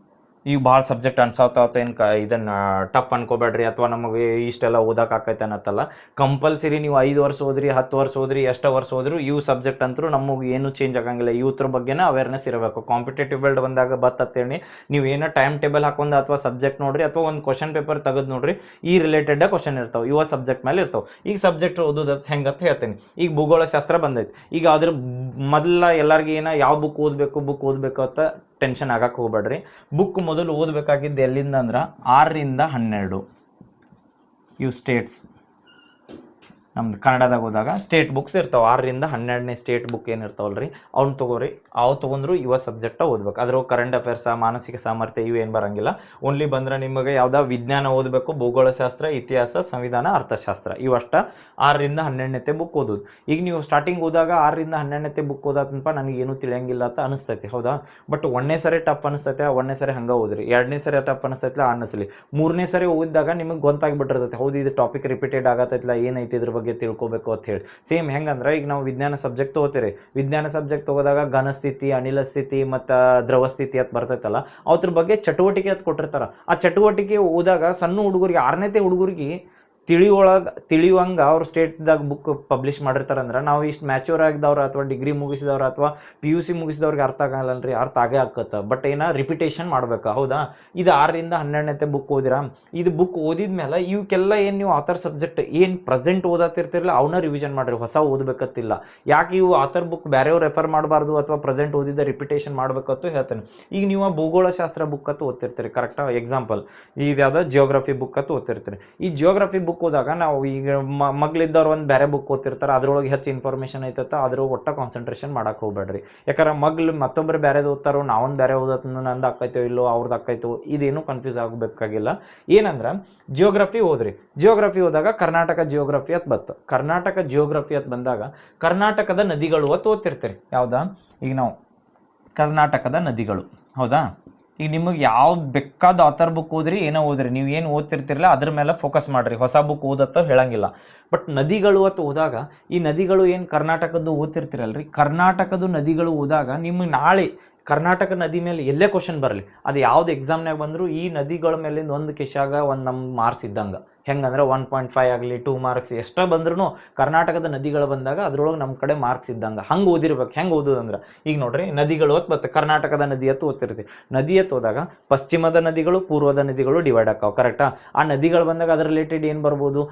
ಈಗ ಭಾಳ ಸಬ್ಜೆಕ್ಟ್ ಅನ್ಸಾವತ್ತ ಏನು ಇದನ್ನು ಟಫ್ ಅನ್ಕೋಬೇಡ್ರಿ ಅಥವಾ ನಮಗೆ ಇಷ್ಟೆಲ್ಲ ಓದಕ್ಕೆ ಆಕೈತೆ ಅನ್ನತ್ತಲ್ಲ. ಕಂಪಲ್ಸರಿ ನೀವು 5 ವರ್ಷ ಓದ್ರಿ, 10 ವರ್ಷ ಓದ್ರಿ, ಎಷ್ಟು ವರ್ಷ ಓದ್ರಿ, ಸಬ್ಜೆಕ್ಟ್ ಅಂತೂ ನಮಗೆ ಏನು ಚೇಂಜ್ ಆಗಂಗಿಲ್ಲ. ಇವ್ರ ಬಗ್ಗೆನೇ ಅವೇರ್ನೆಸ್ ಇರಬೇಕು. ಕಾಂಪಿಟೇಟಿವ್ ಫೀಲ್ಡ್ ಬಂದಾಗ ಬತ್ತೇಳಿ ನೀವು ಏನೋ ಟೈಮ್ ಟೇಬಲ್ ಹಾಕೊಂಡು ಅಥವಾ ಸಬ್ಜೆಕ್ಟ್ ನೋಡ್ರಿ ಅಥವಾ ಒಂದು ಕ್ವಶನ್ ಪೇಪರ್ ತೆಗೆದು ನೋಡ್ರಿ, ಈ ರಿಲೇಟೆಡ್ ಕ್ವಶನ್ ಇರ್ತಾವೆ, ಸಬ್ಜೆಕ್ಟ್ ಮೇಲೆ ಇರ್ತಾವೆ. ಈಗ ಸಬ್ಜೆಕ್ಟ್ ಓದೋದು ಹೆಂಗಂತ ಹೇಳ್ತೀನಿ. ಈಗ ಭೂಗೋಳಶಾಸ್ತ್ರ ಬಂದೈತಿ. ಈಗ ಅದ್ರ ಮೊದಲ ಎಲ್ಲರಿಗೂ ಯಾವ ಬುಕ್ ಓದಬೇಕು ಅಂತ ಟೆನ್ಷನ್ ಆಗಕ್ಕೆ ಹೋಗ್ಬೇಡ್ರಿ. ಬುಕ್ ಮೊದಲು ಓದಬೇಕಾಗಿದ್ದು ಎಲ್ಲಿಂದ ಅಂದ್ರೆ 6 ರಿಂದ 12 ಇವು ಸ್ಟೇಟ್ಸ್. ನಮ್ದು ಕನ್ನಡದಾಗ ಹೋದಾಗ ಸ್ಟೇಟ್ ಬುಕ್ಸ್ ಇರ್ತಾವೆ, 6 ರಿಂದ 12ನೇ ಸ್ಟೇಟ್ ಬುಕ್ ಏನಿರ್ತಾವಲ್ರಿ ಅವ್ನು ತೊಗೋರಿ. ಅವು ತೊಗೊಂಡ್ರು ಇವ ಸಬ್ಜೆಕ್ಟ ಓದ್ಬೇಕು. ಅದ್ರ ಕರೆಂಟ್ ಅಫೇರ್ಸ, ಮಾನಸಿಕ ಸಾಮರ್ಥ್ಯ ಇವು ಏನು ಬರಂಗಿಲ್ಲ. ಓನ್ಲಿ ಬಂದ್ರೆ ನಿಮಗೆ ಯಾವ್ದಾ ವಿಜ್ಞಾನ ಓದಬೇಕು, ಭೂಗೋಳಶಾಸ್ತ್ರ, ಇತಿಹಾಸ, ಸಂವಿಧಾನ, ಅರ್ಥಶಾಸ್ತ್ರ ಇವಷ್ಟ 6 ರಿಂದ 12ನೇ ಬುಕ್ ಓದೋದು. ಈಗ ನೀವು ಸ್ಟಾರ್ಟಿಂಗ್ ಓದಾಗ 6 ರಿಂದ 12ನೇ ಬುಕ್ ಓದಾತನಪ್ಪ ನನಗೇನು ತಿಳಿಯಂಗಿಲ್ಲ ಅಂತ ಅನಿಸ್ತೈತಿ, ಹೌದಾ? ಬಟ್ 1ನೇ ಸರಿ ಟಫ್ ಅನಿಸ್ತೈತೆ, 1ನೇ ಸರಿ ಹಂಗೆ ಓದ್ರಿ. 2ನೇ ಸರಿ ಟಫ್ ಅನಿಸ್ತೈತಿಲ್ಲ ಅನ್ನಿಸ್ಲಿ, 3ನೇ ಸರಿ ಓದಿದಾಗ ನಿಮಗೆ ಗೊತ್ತಾಗ್ಬಿಟ್ಟಿರ್ತೈತೆ, ಹೌದು ಇದು ಟಾಪಿಕ್ ರಿಪೀಟೆಡ್ ಆಗತ್ತೈತಿಲ್ಲ, ಏನೈತಿ ಇದ್ರ ಬಗ್ಗೆ ತಿಳ್ಕೊಬೇಕು ಅಂತ ಹೇಳಿ. ಸೇಮ್ ಹೆಂಗಂದ್ರೆ ಈಗ ನಾವು ವಿಜ್ಞಾನ ಸಬ್ಜೆಕ್ಟ್ ತಗೋತೀರಿ, ವಿಜ್ಞಾನ ಸಬ್ಜೆಕ್ಟ್ ತಗೋದಾಗ ಘನಸ್ಥಿತಿ, ಅನಿಲ ಸ್ಥಿತಿ ಮತ್ತು ದ್ರವ ಸ್ಥಿತಿ ಅಂತ ಬರ್ತೈತಲ್ಲ, ಅದ್ರ ಬಗ್ಗೆ ಚಟುವಟಿಕೆ ಅಂತ ಕೊಟ್ಟಿರ್ತಾರ. ಆ ಚಟುವಟಿಕೆ ಓದಾಗ ಸಣ್ಣ ಹುಡುಗರಿಗೆ, 6ನೇ ಹುಡುಗರಿಗೆ ತಿಳಿಯುವಂಗೆ ಅವ್ರು ಸ್ಟೇಟ್ದಾಗ ಬುಕ್ ಪಬ್ಲಿಷ್ ಮಾಡಿರ್ತಾರಂದ್ರೆ ನಾವು ಇಷ್ಟು ಮ್ಯಾಚೂರ್ ಆಗಿದವ್ರು ಅಥವಾ ಡಿಗ್ರಿ ಮುಗಿಸಿದವ್ರು ಅಥವಾ PUC ಮುಗಿಸಿದವ್ರಿಗೆ ಅರ್ಥ ಆಗಲ್ಲಲ್ರಿ, ಅರ್ಥ ಆಗೇ ಆಕತ್ತ. ಬಟ್ ರಿಪಿಟೇಷನ್ ಮಾಡ್ಬೇಕು, ಹೌದಾ? ಇದು 6 ರಿಂದ 12ನೇ ಬುಕ್ ಓದಿರಾ, ಇದು ಬುಕ್ ಓದಿದ್ಮೇಲೆ ಇವಕ್ಕೆಲ್ಲ ಏನು ನೀವು ಆಥರ್ ಸಬ್ಜೆಕ್ಟ್ ಏನು ಪ್ರೆಸೆಂಟ್ ಓದತ್ತಿರ್ತಿರಲ್ಲ ಅವನ್ನ ರಿವಿಷನ್ ಮಾಡಿರಿ, ಹೊಸ ಓದಬೇಕತ್ತಿಲ್ಲ. ಯಾಕೆ ಇವು ಆಥರ್ ಬುಕ್ ಬೇರೆಯವ್ರು ರೆಫರ್ ಮಾಡಬಾರ್ದು ಅಥವಾ ಪ್ರೆಸೆಂಟ್ ಓದಿದ್ದ ರಿಪಿಟೇಷನ್ ಮಾಡ್ಬೇಕಂತ ಹೇಳ್ತೇನೆ. ಈಗ ನೀವು ಭೂಗೋಳಶಾಸ್ತ್ರ ಬುಕ್ ಅಂತ ಓದ್ತಿರ್ತೀರಿ, ಕರೆಕ್ಟಾ? ಎಕ್ಸಾಂಪಲ್ ಇದು ಯಾವ್ದು ಜಿಯೋಗ್ರಫಿ ಬುಕ್ ಅಂತ ಓದ್ತಿರ್ತೀರಿ. ಈ ಜಿಯೋಗ್ರಫಿ ಬುಕ್ ಓದಾಗ ನಾವು ಈಗ ಮಗ್ಲಿದ್ದವ್ರು ಒಂದು ಬೇರೆ ಬುಕ್ ಓದ್ತಿರ್ತಾರೆ, ಅದ್ರೊಳಗೆ ಹೆಚ್ಚು ಇನ್ಫಾರ್ಮೇಷನ್ ಐತತ್ತ, ಅದ್ರ ಒಟ್ಟ ಕಾನ್ಸಂಟ್ರೇಷನ್ ಮಾಡಕ್ಕೆ ಹೋಗ್ಬೇಡ್ರಿ. ಯಾಕಂದ್ರೆ ಮಗ್ಲು ಮತ್ತೊಬ್ಬರು ಬೇರೆದು ಓದ್ತಾರೋ, ನಾವೊಂದು ಬೇರೆ ಓದತ್ ನಂದು ಆಕೈತೋ ಇಲ್ಲೋ ಅವ್ರದ್ದು ಆಕೈತೋ, ಇದೇನು ಕನ್ಫ್ಯೂಸ್ ಆಗಬೇಕಾಗಿಲ್ಲ. ಏನಂದ್ರೆ ಜಿಯೋಗ್ರಫಿ ಓದ್ರಿ. ಜಿಯೋಗ್ರಫಿ ಹೋದಾಗ ಕರ್ನಾಟಕ ಜಿಯೋಗ್ರಫಿ ಅಂತ ಬತ್ತು. ಕರ್ನಾಟಕ ಜಿಯೋಗ್ರಫಿ ಅಂತ ಬಂದಾಗ ಕರ್ನಾಟಕದ ನದಿಗಳು ಅಂತ ಓದ್ತಿರ್ತೀರಿ. ಯಾವ್ದಾ? ಈಗ ನಾವು ಕರ್ನಾಟಕದ ನದಿಗಳು, ಹೌದಾ? ಈಗ ನಿಮಗೆ ಯಾವ್ದು ಬೇಕಾದ ಆಥರ್ ಬುಕ್ ಓದ್ರಿ, ಏನೋ ಓದ್ರಿ, ನೀವು ಏನು ಓದ್ತಿರ್ತಿರಲ್ಲ ಅದ್ರ ಮೇಲೆ ಫೋಕಸ್ ಮಾಡ್ರಿ, ಹೊಸ ಬುಕ್ ಓದತ್ತ ಹೇಳಂಗಿಲ್ಲ. ಬಟ್ ನದಿಗಳು ಅಂತ ಹೋದಾಗ ಈ ನದಿಗಳು ಏನು ಕರ್ನಾಟಕದ್ದು ಓದ್ತಿರ್ತಿರಲ್ರಿ, ಕರ್ನಾಟಕದ ನದಿಗಳು ಓದಾಗ ನಿಮಗೆ ನಾಳೆ ಕರ್ನಾಟಕ ನದಿ ಮೇಲೆ ಎಲ್ಲೇ ಕ್ವಶನ್ ಬರಲಿ, ಅದು ಯಾವ್ದು ಎಕ್ಸಾಮ್ನಾಗ ಬಂದರೂ ಈ ನದಿಗಳ ಮೇಲಿಂದ ಒಂದು ಕಿಶಾಗ ಒಂದು ನಮ್ಮ ಮಾರ್ಕ್ಸ್ ಇದ್ದಂಗೆ. ಹೆಂಗಂದ್ರೆ 1.5 ಆಗಲಿ 2 ಮಾರ್ಕ್ಸ್ ಎಷ್ಟೇ ಬಂದ್ರೂ ಕರ್ನಾಟಕದ ನದಿಗಳು ಬಂದಾಗ ಅದ್ರೊಳಗೆ ನಮ್ಮ ಕಡೆ ಮಾರ್ಕ್ಸ್ ಇದ್ದಂಗೆ. ಹಂಗೆ ಓದಿರ್ಬೇಕು. ಹೆಂಗೆ ಓದೋದಂದ್ರೆ ಈಗ ನೋಡ್ರಿ, ನದಿಗಳು ಹೊತ್ತು ಬರುತ್ತೆ, ಕರ್ನಾಟಕದ ನದಿ ಎತ್ತು ಓದ್ತಿರ್ತೀವಿ. ನದಿ ಎತ್ತು ಹೋದಾಗ ಪಶ್ಚಿಮದ ನದಿಗಳು, ಪೂರ್ವದ ನದಿಗಳು ಡಿವೈಡ್ ಆಕಾವು, ಕರೆಕ್ಟಾ? ಆ ನದಿಗಳು ಬಂದಾಗ ಅದ್ರ ರಿಲೇಟೆಡ್ ಏನು ಬರ್ಬೋದು,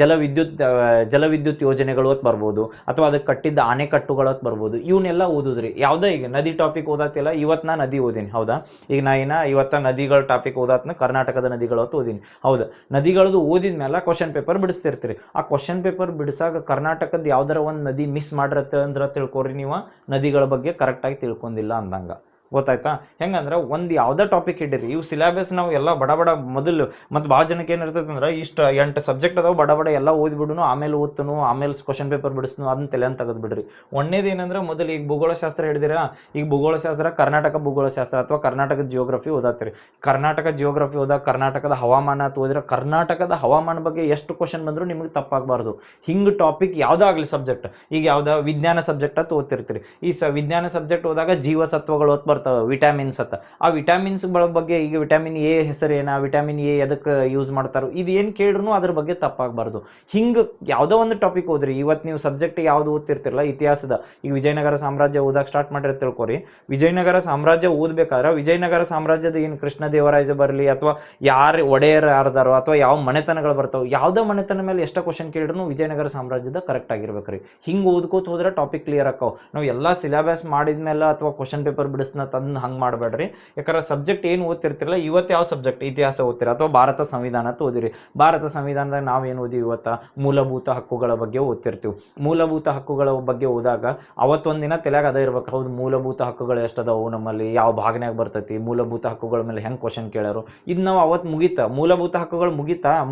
ಜಲವಿದ್ಯುತ್ ಯೋಜನೆಗಳು ಹೊತ್ತು ಬರ್ಬೋದು, ಅಥವಾ ಅದಕ್ಕೆ ಕಟ್ಟಿದ್ದ ಅಣೆಕಟ್ಟುಗಳು ಹೊತ್ತು ಬರ್ಬೋದು. ಇವನ್ನೆಲ್ಲ ಓದಿದ್ರಿ. ಯಾವುದೇ ಈಗ ನದಿ ಟಾಪಿಕ್ ಓದಾತಿಲ್ಲ, ಇವತ್ತು ನಾ ನದಿ ಓದಿನಿ, ಹೌದಾ? ಈಗ ನಾ ಇವತ್ತ ನದಿಗಳ ಟಾಪಿಕ್ ಓದಾತ್ನ ಕರ್ನಾಟಕದ ನದಿಗಳು ಹೊತ್ತು ಓದಿನಿ, ಹೌದು. ನದಿಗಳದು ಓದಿದ್ಮೇಲೆ ಕ್ವಶನ್ ಪೇಪರ್ ಬಿಡಿಸ್ತಿರ್ತೀರಿ. ಆ ಕ್ವಶನ್ ಪೇಪರ್ ಬಿಡಿಸಾಗ ಕರ್ನಾಟಕದ ಯಾವ್ದಾರ ಒಂದು ನದಿ ಮಿಸ್ ಮಾಡಿರತ್ತೆ ಅಂದ್ರೆ ತಿಳ್ಕೊರಿ, ನೀವು ನದಿಗಳ ಬಗ್ಗೆ ಕರೆಕ್ಟಾಗಿ ತಿಳ್ಕೊಂಡಿಲ್ಲ ಅಂದಂಗ. ಗೊತ್ತಾಯ್ತಾ? ಹೆಂಗಂದ್ರೆ ಒಂದು ಯಾವುದೇ ಟಾಪಿಕ್ ಇಡ್ರಿ, ಇವು ಸಿಲೆಬಸ್ ನಾವು ಎಲ್ಲ ಬಡ ಮೊದಲು ಮತ್ತು ಭಾಳ ಜನಕ್ಕೆ ಏನಿರ್ತೈತೆ ಅಂದ್ರೆ ಇಷ್ಟು 8 ಸಬ್ಜೆಕ್ಟ್ ಅದಾವೆ, ಬಡ ಎಲ್ಲ ಓದ್ಬಿಡುನು, ಆಮೇಲೆ ಓದ್ತನು, ಆಮೇಲೆ ಕ್ವಶನ್ ಪೇಪರ್ ಬಿಡಿಸ್ನು, ಅದನ್ನ ತಲೆ ಅಂತ ತೆಗೆದು ಬಿಡ್ರಿ. ಒಂದೇದು ಏನಂದ್ರೆ ಮೊದಲು ಈಗ ಭೂಗೋಳಶಾಸ್ತ್ರ ಹಿಡಿದಿರಾ, ಈಗ ಭೂಗೋಳಶಾಸ್ತ್ರ ಕರ್ನಾಟಕ ಭೂಗೋಳಶಾಸ್ತ್ರ ಅಥವಾ ಕರ್ನಾಟಕದ ಜಿಯೋಗ್ರಫಿ ಓದಾತ್ರಿ. ಕರ್ನಾಟಕ ಜಿಯೋಗ್ರಫಿ ಓದಾಗ ಕರ್ನಾಟಕದ ಹವಾಮಾನ ಅಂತ ಓದಿದ್ರೆ ಕರ್ನಾಟಕದ ಹವಾಮಾನ ಬಗ್ಗೆ ಎಷ್ಟು ಕ್ವಶನ್ ಬಂದರೂ ನಿಮಗೆ ತಪ್ಪಾಗಬಾರ್ದು. ಹಿಂಗೆ ಟಾಪಿಕ್ ಯಾವುದಾಗಲಿ ಸಬ್ಜೆಕ್ಟ್, ಈಗ ಯಾವುದೋ ವಿಜ್ಞಾನ ಸಬ್ಜೆಕ್ಟ್ ಅಂತ ಓದ್ತಿರ್ತೀರಿ. ಈ ವಿಜ್ಞಾನ ಸಬ್ಜೆಕ್ಟ್ ಓದಾಗ ಜೀವಸತ್ವಗಳು ಓದ್ ವಿಟಾಮಿನ್ಸ್ ಅಂತ. ಆ ವಿಟಾಮಿನ್ಸ್ಗಳ ಬಗ್ಗೆ, ಈಗ ವಿಟಾಮಿನ್ ಎ ಹೆಸರು ಏನ, ವಿಟಾಮಿನ್ ಎ ಎದಕ್ಕೆ ಯೂಸ್ ಮಾಡ್ತಾರೋ, ಇದು ಏನು ಕೇಳಿದ್ರು ಅದ್ರ ಬಗ್ಗೆ ತಪ್ಪಾಗಬಾರ್ದು. ಹಿಂಗೆ ಯಾವುದೋ ಒಂದು ಟಾಪಿಕ್ ಓದ್ರಿ. ಇವತ್ತು ನೀವು ಸಬ್ಜೆಕ್ಟ್ ಯಾವ್ದು ಓದ್ತಿರ್ತಿರಲ್ಲ, ಇತಿಹಾಸದ, ಈಗ ವಿಜಯನಗರ ಸಾಮ್ರಾಜ್ಯ ಓದಾಗ ಸ್ಟಾರ್ಟ್ ಮಾಡಿರ ತಿಳ್ಕೊರಿ. ವಿಜಯನಗರ ಸಾಮ್ರಾಜ್ಯ ಓದ್ಬೇಕಾದ್ರೆ ವಿಜಯನಗರ ಸಾಮ್ರಾಜ್ಯದ ಏನು ಕೃಷ್ಣದೇವರಾಯ ಬರಲಿ ಅಥವಾ ಒಡೆಯರ್ ಯಾರ್ದಾರೋ ಅಥವಾ ಯಾವ ಮನೆತನಗಳು ಬರ್ತಾವೆ, ಯಾವುದೋ ಮನೆತನ ಮೇಲೆ ಎಷ್ಟೋ ಕ್ವಶನ್ ಕೇಳಿದ್ರು ವಿಜಯನಗರ ಸಾಮ್ರಾಜ್ಯದ ಕರೆಕ್ಟ್ ಆಗಿರ್ಬೇಕ್ರಿ. ಹಿಂಗೆ ಓದ್ಕೋತ ಹೋದ್ರೆ ಟಾಪಿಕ್ ಕ್ಲಿಯರ್ ಆಕಾವು. ನಾವು ಎಲ್ಲ ಸಿಲೆಬಸ್ ಮಾಡಿದ್ಮೇಲೆ ಅಥವಾ ಕ್ವಶನ್ ಪೇಪರ್ ಬಿಡಿಸ್ನ ತಂದು ಹಂಗೆ ಮಾಡಬೇಡ್ರಿ. ಯಾಕಂದ್ರೆ ಸಬ್ಜೆಕ್ಟ್ ಏನು ಓದ್ತಿರ್ತಿರಲ್ಲ, ಇವತ್ತು ಯಾವ ಸಬ್ಜೆಕ್ಟ್ ಇತಿಹಾಸ ಓದ್ತಿರ ಅಥವಾ ಭಾರತ ಸಂವಿಧಾನ ಅಂತ ಓದಿರಿ. ಭಾರತ ಸಂವಿಧಾನದಾಗ ನಾವೇನು ಓದಿವಿ, ಇವತ್ತು ಮೂಲಭೂತ ಹಕ್ಕುಗಳ ಬಗ್ಗೆ ಓದ್ತಿರ್ತೀವಿ. ಮೂಲಭೂತ ಹಕ್ಕುಗಳ ಬಗ್ಗೆ ಓದಾಗ ಅವತ್ತೊಂದಿನ ತಲೆಯಾಗ ಅದೇ ಇರ್ಬೇಕು, ಹೌದು ಮೂಲಭೂತ ಹಕ್ಕುಗಳು ಎಷ್ಟದಾವು ನಮ್ಮಲ್ಲಿ, ಯಾವ ಭಾಗನಾಗ ಬರ್ತೈತಿ, ಮೂಲಭೂತ ಹಕ್ಕುಗಳ ಮೇಲೆ ಹೆಂಗೆ ಕ್ವಶನ್ ಕೇಳೋರು, ಇದು ನಾವು ಅವತ್ತು ಮುಗೀತಾ ಮೂಲಭೂತ ಹಕ್ಕುಗಳು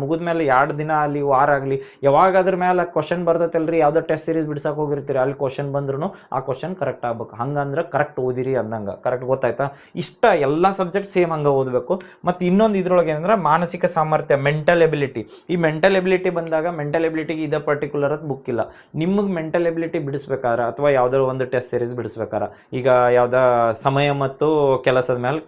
ಮುಗಿದ್ಮೇಲೆ 2 ದಿನ ಆಗಲಿ ವಾರ ಆಗಲಿ ಯಾವಾಗ ಅದ್ರ ಮೇಲೆ ಕ್ವಶನ್ ಬರ್ತೈತಲ್ರಿ, ಯಾವುದೋ ಟೆಸ್ಟ್ ಸೀರೀಸ್ ಬಿಡ್ಸಕ್ಕೆ ಹೋಗಿರ್ತೀರಿ, ಅಲ್ಲಿ ಕ್ವಶನ್ ಬಂದ್ರೂ ಆ ಕ್ವಶನ್ ಕರೆಕ್ಟ್ ಆಗ್ಬೇಕು. ಹಂಗಂದ್ರೆ ಕರೆಕ್ಟ್ ಓದಿರಿ ಅಂದಂಗೆ. ಕರೆಕ್ಟ್ ಗೊತ್ತಾಯ್ತಾ? ಇಷ್ಟ ಎಲ್ಲ ಸಬ್ಜೆಕ್ಟ್ ಸೇಮ್ ಹಂಗೆ ಓದಬೇಕು. ಮತ್ತು ಇನ್ನೊಂದು ಇದ್ರೊಳಗೆ ಏನಂದ್ರೆ ಮಾನಸಿಕ ಸಾಮರ್ಥ್ಯ, ಮೆಂಟಲ್ ಎಬಿಲಿಟಿ. ಈ ಮೆಂಟಲ್ ಎಬಿಲಿಟಿ ಬಂದಾಗ ಮೆಂಟಲ್ ಎಬಿಲಿಟಿಗೆ ಇದು ಪರ್ಟಿಕ್ಯುಲರ್ ಅಂತ ಬುಕ್ ಇಲ್ಲ. ನಿಮಗೆ ಮೆಂಟಲ್ ಎಬಿಲಿಟಿ ಬಿಡಿಸ್ಬೇಕಾರೆ ಅಥವಾ ಯಾವುದೋ ಒಂದು ಟೆಸ್ಟ್ ಸೀರೀಸ್ ಬಿಡಿಸ್ಬೇಕಾರೆ, ಈಗ ಯಾವುದೋ ಸಮಯ ಮತ್ತು ಕೆಲಸದ ಮೇಲೆ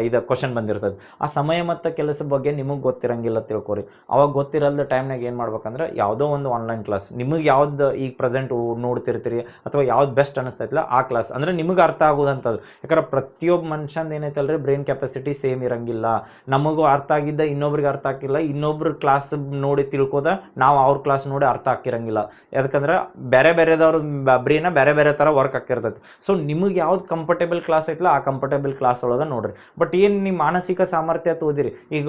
ಇದು ಕ್ವಶನ್ ಬಂದಿರ್ತದೆ. ಆ ಸಮಯ ಮತ್ತು ಕೆಲಸದ ಬಗ್ಗೆ ನಿಮಗೆ ಗೊತ್ತಿರಂಗಿಲ್ಲ ತಿಳ್ಕೊರಿ. ಅವಾಗ ಗೊತ್ತಿರಲ್ದ ಟೈಮ್ನಾಗ ಏನು ಮಾಡ್ಬೇಕಂದ್ರೆ ಯಾವುದೋ ಒಂದು ಆನ್ಲೈನ್ ಕ್ಲಾಸ್, ನಿಮಗೆ ಯಾವ್ದು ಈಗ ಪ್ರೆಸೆಂಟ್ ನೋಡ್ತಿರ್ತೀರಿ ಅಥವಾ ಯಾವ್ದು ಬೆಸ್ಟ್ ಅನಿಸ್ತೈತಿಲ್ಲ ಆ ಕ್ಲಾಸ್, ಅಂದರೆ ನಿಮಗೆ ಅರ್ಥ ಆಗೋದಂಥದ್ದು. ಯಾಕಂದ್ರೆ ಪ್ರತಿಯೊಬ್ಬ ಮನುಷ್ಯಂದು ಏನೈತಲ್ರಿ ಬ್ರೈನ್ ಕೆಪಾಸಿಟಿ ಸೇಮ್ ಇರಂಗಿಲ್ಲ. ನಮಗೂ ಅರ್ಥ ಆಗಿದ್ದ ಇನ್ನೊಬ್ರಿಗೆ ಅರ್ಥ ಆಗಿಲ್ಲ, ಇನ್ನೊಬ್ರು ಕ್ಲಾಸ್ ನೋಡಿ ತಿಳ್ಕೋದ ನಾವು ಅವ್ರ ಕ್ಲಾಸ್ ನೋಡಿ ಅರ್ಥ ಆಗಿರಂಗಿಲ್ಲ. ಯಾಕಂದ್ರೆ ಬೇರೆ ಬೇರೆದವ್ರ ಬ್ರೈನ ಬೇರೆ ಬೇರೆ ಥರ ವರ್ಕ್ ಆಗಿರ್ತೈತಿ. ಸೊ ನಿಮಗೆ ಯಾವ್ದು ಕಂಫರ್ಟೇಬಲ್ ಕ್ಲಾಸ್ ಐತಲ್ಲ ಆ ಕಂಫರ್ಟೇಬಲ್ ಕ್ಲಾಸ್ ಒಳಗೆ ನೋಡ್ರಿ. ಬಟ್ ಏನು ನಿಮ್ಮ ಮಾನಸಿಕ ಸಾಮರ್ಥ್ಯ ತೋದಿರಿ. ಈಗ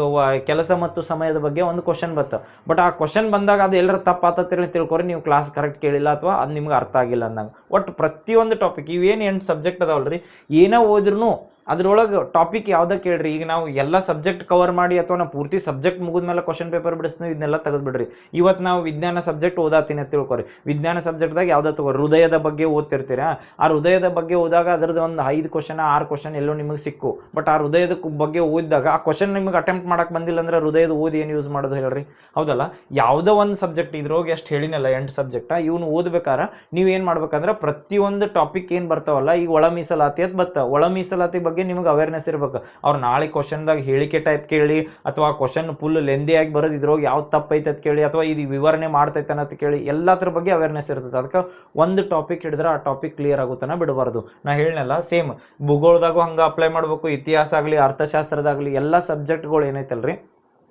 ಕೆಲಸ ಮತ್ತು ಸಮಯದ ಬಗ್ಗೆ ಒಂದು ಕ್ವಶನ್ ಬತ್ತ, ಬಟ್ ಆ ಕ್ವಶನ್ ಬಂದಾಗ ಅದು ಎಲ್ಲರ ತಪ್ಪಾತತ್ತಿರ ತಿಳ್ಕೊರಿ, ನೀವು ಕ್ಲಾಸ್ ಕರೆಕ್ಟ್ ಕೇಳಿಲ್ಲ ಅಥವಾ ಅದು ನಿಮ್ಗೆ ಅರ್ಥ ಆಗಿಲ್ಲ ಅಂದಂಗೆ. ಒಟ್ಟು ಪ್ರತಿಯೊಂದು ಟಾಪಿಕ್ ಇವೇನು 8 ಸಬ್ಜೆಕ್ಟ್ ಅದಾವಲ್ರಿ, ಏನೋ ಓದ್ರೂ ಅದ್ರೊಳಗೆ ಟಾಪಿಕ್ ಯಾವ್ದ ಕೇಳ್ರಿ. ಈಗ ನಾವು ಎಲ್ಲ ಸಬ್ಜೆಕ್ಟ್ ಕವರ್ ಮಾಡಿ ಅಥವಾ ನಾವು ಪೂರ್ತಿ ಸಬ್ಜೆಕ್ಟ್ ಮುಗಿದ್ಮೇಲೆ ಕ್ವಶನ್ ಪೇಪರ್ ಬಿಡಿಸ್ತೀವಿ, ಇದನ್ನೆಲ್ಲ ತೆಗೆದ್ಬಿಡ್ರಿ. ಇವತ್ತು ನಾವು ವಿಜ್ಞಾನ ಸಬ್ಜೆಕ್ಟ್ ಓದಾತೀನಿ ಅಂತ ತಿಳ್ಕೊರಿ. ವಿಜ್ಞಾನ ಸಬ್ಜೆಕ್ಟ್ದಾಗ ಯಾವ್ದು ತಗೋರಿ, ಹೃದಯದ ಬಗ್ಗೆ ಓದ್ತಿರ್ತೀರಾ. ಆ ಹೃದಯದ ಬಗ್ಗೆ ಓದಾಗ ಅದ್ರದ್ದು ಒಂದು 5 ಕ್ವಶನ್ 6 ಕ್ವಶನ್ ಎಲ್ಲೋ ನಿಮಗೆ ಸಿಕ್ಕು. ಬಟ್ ಆ ಹೃದಯದ ಬಗ್ಗೆ ಓದಿದಾಗ ಆ ಕ್ವಶನ್ ನಿಮಗೆ ಅಟೆಂಪ್ಟ್ ಮಾಡಕ್ಕೆ ಬಂದಿಲ್ಲ ಅಂದ್ರೆ ಹೃದಯದ ಓದಿ ಏನು ಯೂಸ್ ಮಾಡೋದು ಹೇಳ್ರಿ, ಹೌದಲ್ಲ. ಯಾವುದೋ ಒಂದು ಸಬ್ಜೆಕ್ಟ್ ಇದ್ರೋಗಿ ಎಷ್ಟು ಹೇಳಿನಲ್ಲ 8 ಸಬ್ಜೆಕ್ಟ್, ಇವನು ಓದ್ಬೇಕಾದ್ರೆ ನೀವು ಏನು ಮಾಡ್ಬೇಕಂದ್ರೆ ಪ್ರತಿಯೊಂದು ಟಾಪಿಕ್ ಏನು ಬರ್ತಾವಲ್ಲ, ಈಗ ಒಳ ಮೀಸಲಾತಿ ಅಂತ ಬರ್ತಾವ, ಒಳ ಮೀಸಲಾತಿ ಬಗ್ಗೆ ನಿಮಗೆ ಅವೇರ್ನೆಸ್ ಇರ್ಬೇಕು. ಅವ್ರು ನಾಳೆ ಕ್ವಶನ್ದಾಗ ಹೇಳಿಕೆ ಟೈಪ್ ಕೇಳಿ ಅಥವಾ ಕ್ವಶನ್ ಫುಲ್ ಲೆಂದಿಯಾಗಿ ಬರೋದು ಇದ್ರೋಗಿ ಯಾವ್ದು ತಪ್ಪೈತೆ ಅಂತ ಕೇಳಿ ಅಥವಾ ಇದು ವಿವರಣೆ ಮಾಡ್ತೈತೆ ಅಂತ ಕೇಳಿ ಎಲ್ಲದ್ರ ಬಗ್ಗೆ ಅವೇರ್ನೆಸ್ ಇರ್ತದೆ. ಅದಕ್ಕೆ ಒಂದು ಟಾಪಿಕ್ ಹಿಡಿದ್ರೆ ಆ ಟಾಪಿಕ್ ಕ್ಲಿಯರ್ ಆಗುತ್ತಾನ ಬಿಡಬಾರ್ದು. ನಾ ಹೇಳನಲ್ಲ ಸೇಮ್ ಭೂಗೋಳದಾಗೂ ಹಂಗೆ ಅಪ್ಲೈ ಮಾಡಬೇಕು, ಇತಿಹಾಸ ಆಗಲಿ ಅರ್ಥಶಾಸ್ತ್ರದಾಗಲಿ ಎಲ್ಲ ಸಬ್ಜೆಕ್ಟ್ಗಳು ಏನೈತಲ್ರಿ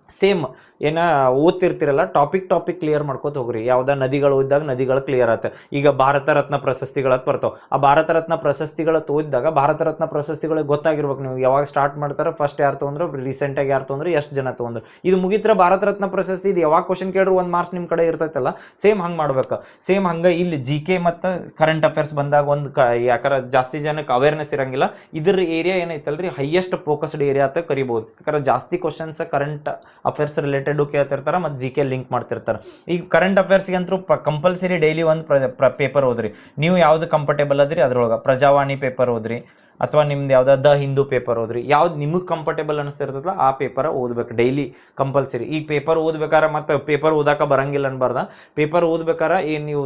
ಸೇಮ್ ಏನ ಓದ್ತಿರ್ತಿರಲ್ಲ ಟಾಪಿಕ್ ಕ್ಲಿಯರ್ ಮಾಡ್ಕೋತ ಹೋಗ್ರಿ. ಯಾವ್ದ ನದಿಗಳು ಓದಿದಾಗ ನದಿಗಳು ಕ್ಲಿಯರ್ ಆತ. ಈಗ ಭಾರತ ರತ್ನ ಪ್ರಶಸ್ತಿಗಳತ್ ಬರ್ತಾವ, ಆ ಭಾರತ ರತ್ನ ಪ್ರಶಸ್ತಿಗಳ ಓದಿದಾಗ ಭಾರತ ರತ್ನ ಪ್ರಶಸ್ತಿಗಳಿಗೆ ಗೊತ್ತಾಗಿರ್ಬೇಕು ನೀವು ಯಾವಾಗ ಸ್ಟಾರ್ಟ್ ಮಾಡ್ತಾರ, ಫಸ್ಟ್ ಯಾರು ತೊಗೊಂಡ್ರು, ರೀಸೆಂಟಾಗಿ ಯಾರು ತೊಗೊಂಡ್ರು, ಎಷ್ಟು ಜನ ತೊಗೊಂಡ್ರು. ಇದು ಮುಗಿತ್ರ ಭಾರತ ರತ್ನ ಪ್ರಶಸ್ತಿ ಇದು ಯಾವಾಗ ಕ್ವಶನ್ ಕೇಳ್ರು 1 ಮಾರ್ಕ್ಸ್ ನಿಮ್ಮ ಕಡೆ ಇರ್ತೈತಲ್ಲ, ಸೇಮ್ ಹಂಗೆ ಮಾಡ್ಬೇಕು. ಸೇಮ್ ಹಂಗೆ ಇಲ್ಲಿ GK ಮತ್ತು ಕರೆಂಟ್ ಅಫೇರ್ಸ್ ಬಂದಾಗ ಒಂದು ಯಾಕಂದ್ರೆ ಜಾಸ್ತಿ ಜನಕ್ಕೆ ಅವೇರ್ನೆಸ್ ಇರಂಗಿಲ್ಲ. ಇದ್ರ ಏರಿಯಾ ಏನೈತಲ್ರಿ ಹೈಯೆಸ್ಟ್ ಫೋಕಸ್ಡ್ ಏರಿಯಾ ಅಂತ ಕರಿಬಹುದು. ಯಾಕಂದ್ರೆ ಜಾಸ್ತಿ ಕ್ವಶನ್ಸ್ ಕರೆಂಟ್ ಅಫೇರ್ಸ್ ರಿಲೇಟೆಡ್ ಕೇಳ್ತಿರ್ತಾರೆ ಮತ್ತು GK ಲಿಂಕ್ ಮಾಡ್ತಿರ್ತಾರೆ. ಈಗ ಕರೆಂಟ್ ಅಫೇರ್ಸ್ಗೆ ಅಂತೂ ಕಂಪಲ್ಸರಿ ಡೈಲಿ ಒಂದು ಪೇಪರ್ ಓದ್ರಿ. ನೀವು ಯಾವ್ದು ಕಂಫರ್ಟೇಬಲ್ ಅದ್ರಿ ಅದ್ರೊಳಗೆ ಪ್ರಜಾವಾಣಿ ಪೇಪರ್ ಓದ್ರಿ ಅಥವಾ ನಿಮ್ದು ಯಾವ್ದು ದ ಹಿಂದೂ ಪೇಪರ್ ಓದ್ರಿ. ಯಾವ್ದು ನಿಮಗೆ ಕಂಫರ್ಟೇಬಲ್ ಅನಿಸ್ತಿರ್ತದಲ್ಲ ಆ ಪೇಪರ್ ಓದ್ಬೇಕು ಡೈಲಿ ಕಂಪಲ್ಸರಿ. ಈಗ ಪೇಪರ್ ಓದ್ಬೇಕಾರೆ ಮತ್ತು ಪೇಪರ್ ಓದಾಕ ಬರಂಗಿಲ್ಲ ಅನ್ಬಾರ್ದ. ಪೇಪರ್ ಓದ್ಬೇಕಾರೆ ಏನು ನೀವು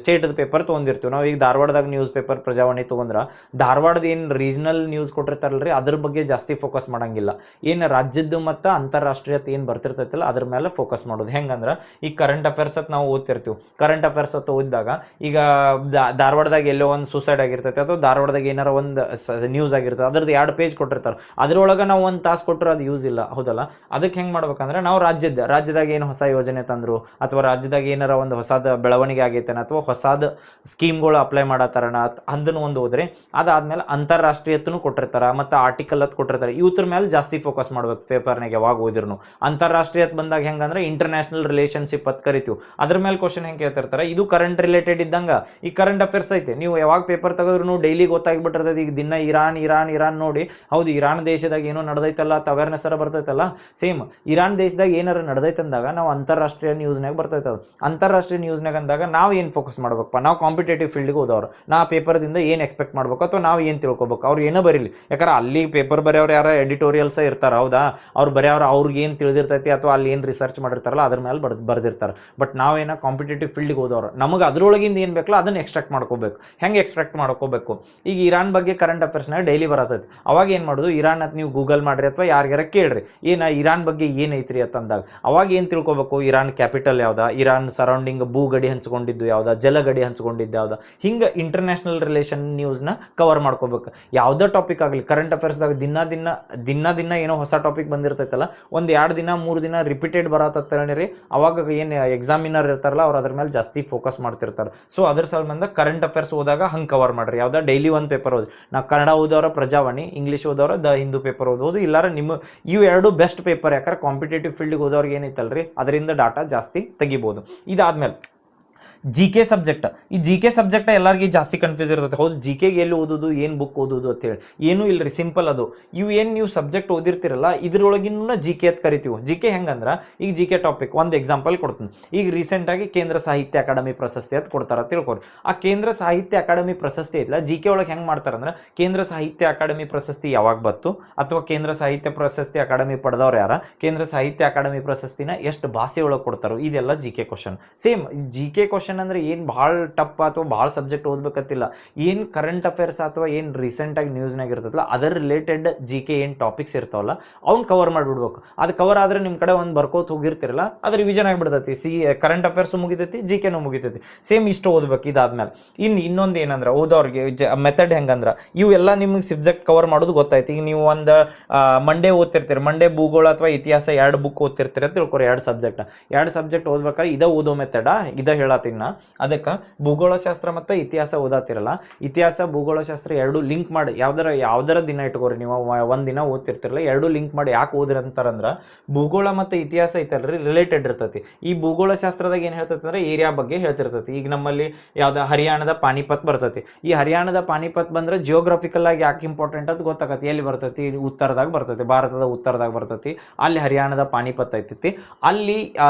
ಸ್ಟೇಟದ ಪೇಪರ್ ತೊಗೊಂಡಿರ್ತೀವಿ ನಾವು. ಈಗ ಧಾರವಾಡದಾಗ ನ್ಯೂಸ್ ಪೇಪರ್ ಪ್ರಜಾವಾಣಿ ತೊಗೊಂಡ್ರೆ ಧಾರವಾಡದ ಏನು ರೀಜನಲ್ ನ್ಯೂಸ್ ಕೊಟ್ಟಿರ್ತಾರಲ್ರಿ ಅದ್ರ ಬಗ್ಗೆ ಜಾಸ್ತಿ ಫೋಕಸ್ ಮಾಡಂಗಿಲ್ಲ. ಏನು ರಾಜ್ಯದ್ದು ಮತ್ತು ಅಂತಾರಾಷ್ಟ್ರೀಯತೆ ಏನು ಬರ್ತಿರ್ತೈತಲ್ಲ ಅದ್ರ ಮೇಲೆ ಫೋಕಸ್ ಮಾಡೋದು. ಹೆಂಗಂದ್ರೆ ಈಗ ಕರೆಂಟ್ ಅಫೇರ್ಸ್ ಅಂತ ನಾವು ಓದ್ತಿರ್ತೀವಿ. ಕರೆಂಟ್ ಅಫೇರ್ಸ್ ಅಂತ ಓದಿದಾಗ ಈಗ ಧಾರವಾಡದಾಗ ಎಲ್ಲೋ ಒಂದು ಸೂಸೈಡ್ ಆಗಿರ್ತೈತೆ ಅಥವಾ ಧಾರವಾಡದಾಗ ಏನಾರ ಒಂದು ನ್ಯೂಸ್ ಆಗಿರ್ತದೆ, ಅದ್ರದ್ದು 2 ಪೇಜ್ ಕೊಟ್ಟಿರ್ತಾರೆ. ಅದ್ರೊಳಗೆ ನಾವು 1 ತಾಸು ಕೊಟ್ಟರು ಅದು ಯೂಸ್ ಇಲ್ಲ, ಹೌದಲ್ಲ. ಅದಕ್ಕೆ ಹೆಂಗೆ ಮಾಡ್ಬೇಕಂದ್ರೆ ನಾವು ರಾಜ್ಯದಾಗ ಏನು ಹೊಸ ಯೋಜನೆ ತಂದರು ಅಥವಾ ರಾಜ್ಯದಾಗ ಏನಾರ ಒಂದು ಹೊಸದ ಬೆಳವಣಿಗೆ ಆಗೈತೇನ ಅಥವಾ ಹೊಸದ ಸ್ಕೀಮ್ಗಳು ಅಪ್ಲೈ ಮಾಡತ್ತಾರಣ ಅದನ್ನು ಒಂದು ಹೋದ್ರೆ, ಅದಾದ್ಮೇಲೆ ಅಂತಾರಾಷ್ಟ್ರೀಯತನು ಕೊಟ್ಟಿರ್ತಾರೆ ಮತ್ತು ಆರ್ಟಿಕಲ್ ಅದು ಕೊಟ್ಟಿರ್ತಾರೆ. ಇವ್ರ ಮೇಲೆ ಜಾಸ್ತಿ ಫೋಕಸ್ ಮಾಡ್ಬೇಕು ಪೇಪರ್ನಾಗ ಯಾವಾಗ ಓದಿರ್ನು. ಅಂತಾರಾಷ್ಟ್ರೀಯತ್ ಬಂದಾಗ ಹೆಂಗಂದ್ರೆ ಇಂಟರ್ನ್ಯಾಷನಲ್ ರಿಲೇಷನ್ಶಿಪ್ ಅಂತ ಕರಿತೀವಿ, ಅದ್ರ ಮೇಲೆ ಕ್ವಶನ್ ಹೆಂಗೆ ಕೇಳ್ತಿರ್ತಾರೆ. ಇದು ಕರೆಂಟ್ ರಿಲೇಟೆಡ್ ಇದ್ದಂಗ ಈ ಕರೆಂಟ್ ಅಫೇರ್ಸ್ ಐತೆ. ನೀವು ಯಾವಾಗ ಪೇಪರ್ ತೆಗೆದ್ರು ಡೈಲಿ ಗೊತ್ತಾಗ್ಬಿಟ್ಟಿರ್ತದೆ. ಈಗ ದಿನ ಇರಾನ್ ನೋಡಿ, ಹೌದು ಇರಾನ್ ದೇಶದಾಗ ಏನೋ ನಡೆದೈತಲ್ಲ ಅಂತ ಅವೇರ್ನೆಸ್ ಬರ್ತೈತಲ್ಲ. ಸೇಮ್ ಇರಾನ್ ದೇಶದಾಗ ಏನಾರ ನಡೆದೈತಂದಾಗ ನಾವು ಅಂತಾರಾಷ್ಟ್ರೀಯ ನ್ಯೂಸ್ನಾಗ ಬರ್ತೈತದ. ಅಂತಾರಾಷ್ಟ್ರೀಯ ನ್ಯೂಸ್ನಾಗ ಅಂದಾಗ ನಾವು ಏನು ಫೋಕಸ್ ಮಾಡ್ಬೇಕಪ್ಪ, ನಾವು ಕಾಂಪಿಟೇಟಿವ್ ಫೀಲ್ಡ್ಗೆ ಹೋದವ್ರು ನಾ ಪೇಪರ್ದಿಂದ ಏನು ಎಕ್ಸ್ಪೆಕ್ಟ್ ಮಾಡ್ಬೇಕು ಅಥವಾ ನಾವು ಏನು ತಿಳ್ಕೊಬೇಕು. ಅವ್ರು ಏನೋ ಬರೀಲಿ, ಯಾಕಂದ್ರೆ ಅಲ್ಲಿ ಪೇಪರ್ ಬರೆಯವ್ರು ಯಾರ ಎಡಿಟೋರಿಯಲ್ಸ ಇರ್ತಾರೆ, ಹೌದಾ. ಅವ್ರು ಬರೆಯವ್ರು ಅವ್ರಿಗೆ ಏನು ತಿಳಿದಿರ್ತೈತಿ ಅಥವಾ ಅಲ್ಲಿ ಏನು ರಿಸರ್ಚ್ ಮಾಡಿರ್ತಾರಲ್ಲ ಅದ್ರ ಮೇಲೆ ಬರ್ದಿರ್ತಾರೆ. ಬಟ್ ನಾವೇನೋ ಕಾಂಪಿಟೇಟಿವ್ ಫೀಲ್ಡ್ಗೆ ಹೋದವ್ರು ನಮಗೆ ಅದ್ರೊಳಗಿಂದ ಏನು ಬೇಕಲ್ಲ ಅದನ್ನು ಎಕ್ಸ್ಟ್ರಾಕ್ಟ್ ಮಾಡ್ಕೋಬೇಕು. ಹೆಂಗೆ ಎಕ್ಸ್ಟ್ರಾಕ್ಟ್ ಮಾಡ್ಕೋಬೇಕು, ಈಗ ಇರಾನ್ ಬಗ್ಗೆ ಕರೆಂಟ್ ಅಫೇರ್ಸ್ನಾಗ ಡೈಲಿ ಬರತೈತಿ. ಅವಾಗ ಏನು ಮಾಡೋದು, ಇರಾನ್ ಅಂತ ನೀವು ಗೂಗಲ್ ಮಾಡ್ರಿ ಅಥವಾ ಯಾರಿಗಾರ ಕೇಳ್ರಿ ಇರಾನ್ ಬಗ್ಗೆ ಏನೈತ್ರಿ ಅಂತಂದಾಗ ಅವಾಗ ಏನು ತಿಳ್ಕೊಬೇಕು, ಇರಾನ್ ಕ್ಯಾಪಿಟಲ್ ಯಾವ್ದಾ, ಇರಾನ್ ಸರೌಂಡಿಂಗ್ ಭೂಗಡಿ ಹಂಚ್ಕೊಂಡಿದ್ದು ಯಾವ್ದಾ, ಜಲಗಡಿ ಹಂಚ್ಕೊಂಡಿದ್ದು ಯಾವ್ದಾ, ಹಿಂಗೆ ಇಂಟರ್ನ್ಯಾಷನಲ್ ರಿಲೇಷನ್ ನ್ಯೂಸ್ನ ಕವರ್ ಮಾಡ್ಕೋಬೇಕು. ಯಾವುದೇ ಟಾಪಿಕ್ ಆಗಲಿ ಕರೆಂಟ್ ಅಫೇರ್ಸ್ದಾಗ ದಿನ ಏನೋ ಹೊಸ ಟಾಪಿಕ್ ಬಂದಿರ್ತೈತಲ್ಲ, ಒಂದು 2 ದಿನ 3 ದಿನ ರಿಪೀಟೆಡ್ ಬರತ್ತೇಳಿ ಅವಾಗ ಏನು ಎಕ್ಸಾಮಿನರ್ ಇರ್ತಾರಲ್ಲ ಅವ್ರು ಅದ್ರ ಮೇಲೆ ಜಾಸ್ತಿ ಫೋಕಸ್ ಮಾಡ್ತಿರ್ತಾರೆ. ಸೊ ಅದ್ರ ಸಂಬಂಧ ಕರೆಂಟ್ ಅಫೇರ್ಸ್ ಓದಾಗ ಹಂಗೆ ಕವರ್ ಮಾಡ್ರಿ. ಯಾವ್ದಾ ಡೈಲಿ 1 ಪೇಪರ್ ಓದಿ. ನಾವು ಕನ್ನಡ ಓದೋರ ಪ್ರಜಾವಾಣಿ, ಇಂಗ್ಲೀಷ್ ಓದೋರ ದ ಹಿಂದೂ ಪೇಪರ್ ಓದೋದು. ಇಲ್ಲಾರ ನಿಮ್ಮ ಇವು 2 ಬೆಸ್ಟ್ ಪೇಪರ್. ಯಾಕಂದ್ರೆ ಕಾಂಪಿಟೇಟಿವ್ ಫೀಲ್ಡ್ಗೆ ಓದೋರ್ಗೆ ಏನೈತಲ್ರಿ ಅದರಿಂದ ಡಾಟಾ ಜಾಸ್ತಿ ತೆಗಿಬೋದು. ಇದಾದ್ಮೇಲೆ GK ಸಬ್ಜೆಕ್ಟ್. ಈ GK ಸಬ್ಜೆಕ್ಟ್ ಎಲ್ಲರಿಗೂ ಜಾಸ್ತಿ ಕನ್ಫ್ಯೂಸ್ ಇರ್ತದೆ. ಹೌದು GKಗೆ ಎಲ್ಲಿ ಓದೋದು, ಏನು ಬುಕ್ ಓದೋದು ಅಂತೇಳಿ ಏನೂ ಇಲ್ಲರಿ, ಸಿಂಪಲ್ ಅದು. ಇವು ಏನು ನೀವು ಸಬ್ಜೆಕ್ಟ್ ಓದಿರ್ತಿರಲ್ಲ ಇದ್ರೊಳಗಿನ GK ಅಂತ ಕರಿತೀವಿ. GK ಹೆಂಗಂದ್ರೆ ಈಗ GK ಟಾಪಿಕ್ ಒಂದು ಎಕ್ಸಾಂಪಲ್ ಕೊಡ್ತೀನಿ. ಈಗ ರೀಸೆಂಟಾಗಿ ಕೇಂದ್ರ ಸಾಹಿತ್ಯ ಅಕಾಡೆಮಿ ಪ್ರಶಸ್ತಿ ಅಂತ ಕೊಡ್ತಾರ ತಿಳ್ಕೊರಿ. ಆ ಕೇಂದ್ರ ಸಾಹಿತ್ಯ ಅಕಾಡೆಮಿ ಪ್ರಶಸ್ತಿ ಐತಲ್ಲ GK ಒಳಗೆ ಹೆಂಗೆ ಮಾಡ್ತಾರಂದ್ರೆ ಕೇಂದ್ರ ಸಾಹಿತ್ಯ ಅಕಾಡೆಮಿ ಪ್ರಶಸ್ತಿ ಯಾವಾಗ ಬತ್ತು ಅಥವಾ ಕೇಂದ್ರ ಸಾಹಿತ್ಯ ಪ್ರಶಸ್ತಿ ಅಕಾಡೆಮಿ ಪಡೆದವ್ರು ಯಾರ, ಕೇಂದ್ರ ಸಾಹಿತ್ಯ ಅಕಾಡೆಮಿ ಪ್ರಶಸ್ತಿನ ಎಷ್ಟು ಭಾಷೆ ಒಳಗೆ ಕೊಡ್ತಾರೋ, ಇದೆಲ್ಲ GK question. Same GK question question ಅಂದರೆ ಏನು ಭಾಳ ಟಫ್ ಅಥವಾ ಭಾಳ ಸಬ್ಜೆಕ್ಟ್ ಓದ್ಬೇಕಂತಿಲ್ಲ. ಏನು ಕರೆಂಟ್ ಅಫೇರ್ಸ್ ಅಥವಾ ಏನು ರೀಸೆಂಟಾಗಿ ನ್ಯೂಸ್ನಾಗ ಇರ್ತದಲ್ಲ ಅದರ ರಿಲೇಟೆಡ್ ಜಿ ಕೆ ಏನು ಟಾಪಿಕ್ಸ್ ಇರ್ತಾವಲ್ಲ ಅವ್ನು ಕವರ್ ಮಾಡಿಬಿಡ್ಬೇಕು. ಅದು ಕವರ್ ಆದರೆ ನಿಮ್ಮ ಕಡೆ ಒಂದು ಬರ್ಕೋತ ಹೋಗಿರ್ತಿರಲ್ಲ ಅದು ರಿವಿಷನ್ ಆಗಿಬಿಡ್ತೈತಿ. ಕರೆಂಟ್ ಅಫೇರ್ಸು ಮುಗಿತೈತಿ, ಜಿ ಕೆನೂ ಮುಗಿತೈತಿ. ಸೇಮ್ ಇಷ್ಟು ಓದ್ಬೇಕು. ಇದಾದ್ಮೇಲೆ ಇನ್ನೊಂದು ಏನಂದ್ರೆ ಓದೋರಿಗೆ ಮೆಥಡ್ ಹೆಂಗಂದ್ರೆ ಇವೆಲ್ಲ ನಿಮ್ಗೆ ಸಬ್ಜೆಕ್ಟ್ ಕವರ್ ಮಾಡೋದು ಗೊತ್ತಾಯ್ತು. ಈಗ ನೀವು ಒಂದು ಮಂಡೇ ಓದ್ತಿರ್ತೀರಿ, ಮಂಡೇ ಭೂಗೋಳ ಅಥವಾ ಇತಿಹಾಸ 2 ಬುಕ್ ಓದ್ತಿರ್ತೀರಿ ಅಂತ ತಿಳ್ಕೊರಿ. 2 ಸಬ್ಜೆಕ್ಟ್ ಓದ್ಬೇಕಾದ್ರೆ ಇದ ಓದೋ ಮೆಥಡ ಇದ ಹೇಳತ್ತೀನಿ ನಾ. ಅದಕ್ಕೆ ಭೂಗೋಳಶಾಸ್ತ್ರ ಮತ್ತು ಇತಿಹಾಸ ಓದಾತಿರಲ್ಲ, ಇತಿಹಾಸ ಭೂಗೋಳಶಾಸ್ತ್ರ 2 ಲಿಂಕ್ ಮಾಡಿ ಯಾವ್ದಾರ ದಿನ ಇಟ್ಕೋರಿ. ನೀವು ಒಂದು ದಿನ ಓದ್ತಿರ್ತಿರಲ್ಲ 2 ಲಿಂಕ್ ಮಾಡಿ ಯಾಕೆ ಓದ್ರಿ ಅಂತಾರಂದ್ರೆ ಭೂಗೋಳ ಮತ್ತು ಇತಿಹಾಸ ಐತಲ್ರಿ ರಿಲೇಟೆಡ್ ಇರ್ತೈತಿ. ಈ ಭೂಗೋಳಶಾಸ್ತ್ರದಾಗ ಏನು ಹೇಳ್ತೈತಿ ಅಂದ್ರೆ ಏರಿಯಾ ಬಗ್ಗೆ ಹೇಳ್ತಿರ್ತೈತಿ. ಈಗ ನಮ್ಮಲ್ಲಿ ಯಾವ್ದು ಹರಿಯಾಣದ ಪಾನಿಪತ್ ಬರ್ತೈತಿ. ಈ ಹರಿಯಾಣದ ಪಾನಿಪತ್ ಬಂದ್ರೆ ಜಿಯೋಗ್ರಫಿಕಲ್ ಆಗಿ ಯಾಕೆ ಇಂಪಾರ್ಟೆಂಟ್ ಅಂತ ಗೊತ್ತಾಗತ್ತೆ. ಎಲ್ಲಿ ಬರ್ತೈತಿ? ಉತ್ತರದಾಗ ಬರ್ತೈತಿ, ಭಾರತದ ಉತ್ತರದಾಗ ಬರ್ತೈತಿ. ಅಲ್ಲಿ ಹರಿಯಾಣದ ಪಾನಿಪತ್ ಐತೈತಿ. ಅಲ್ಲಿ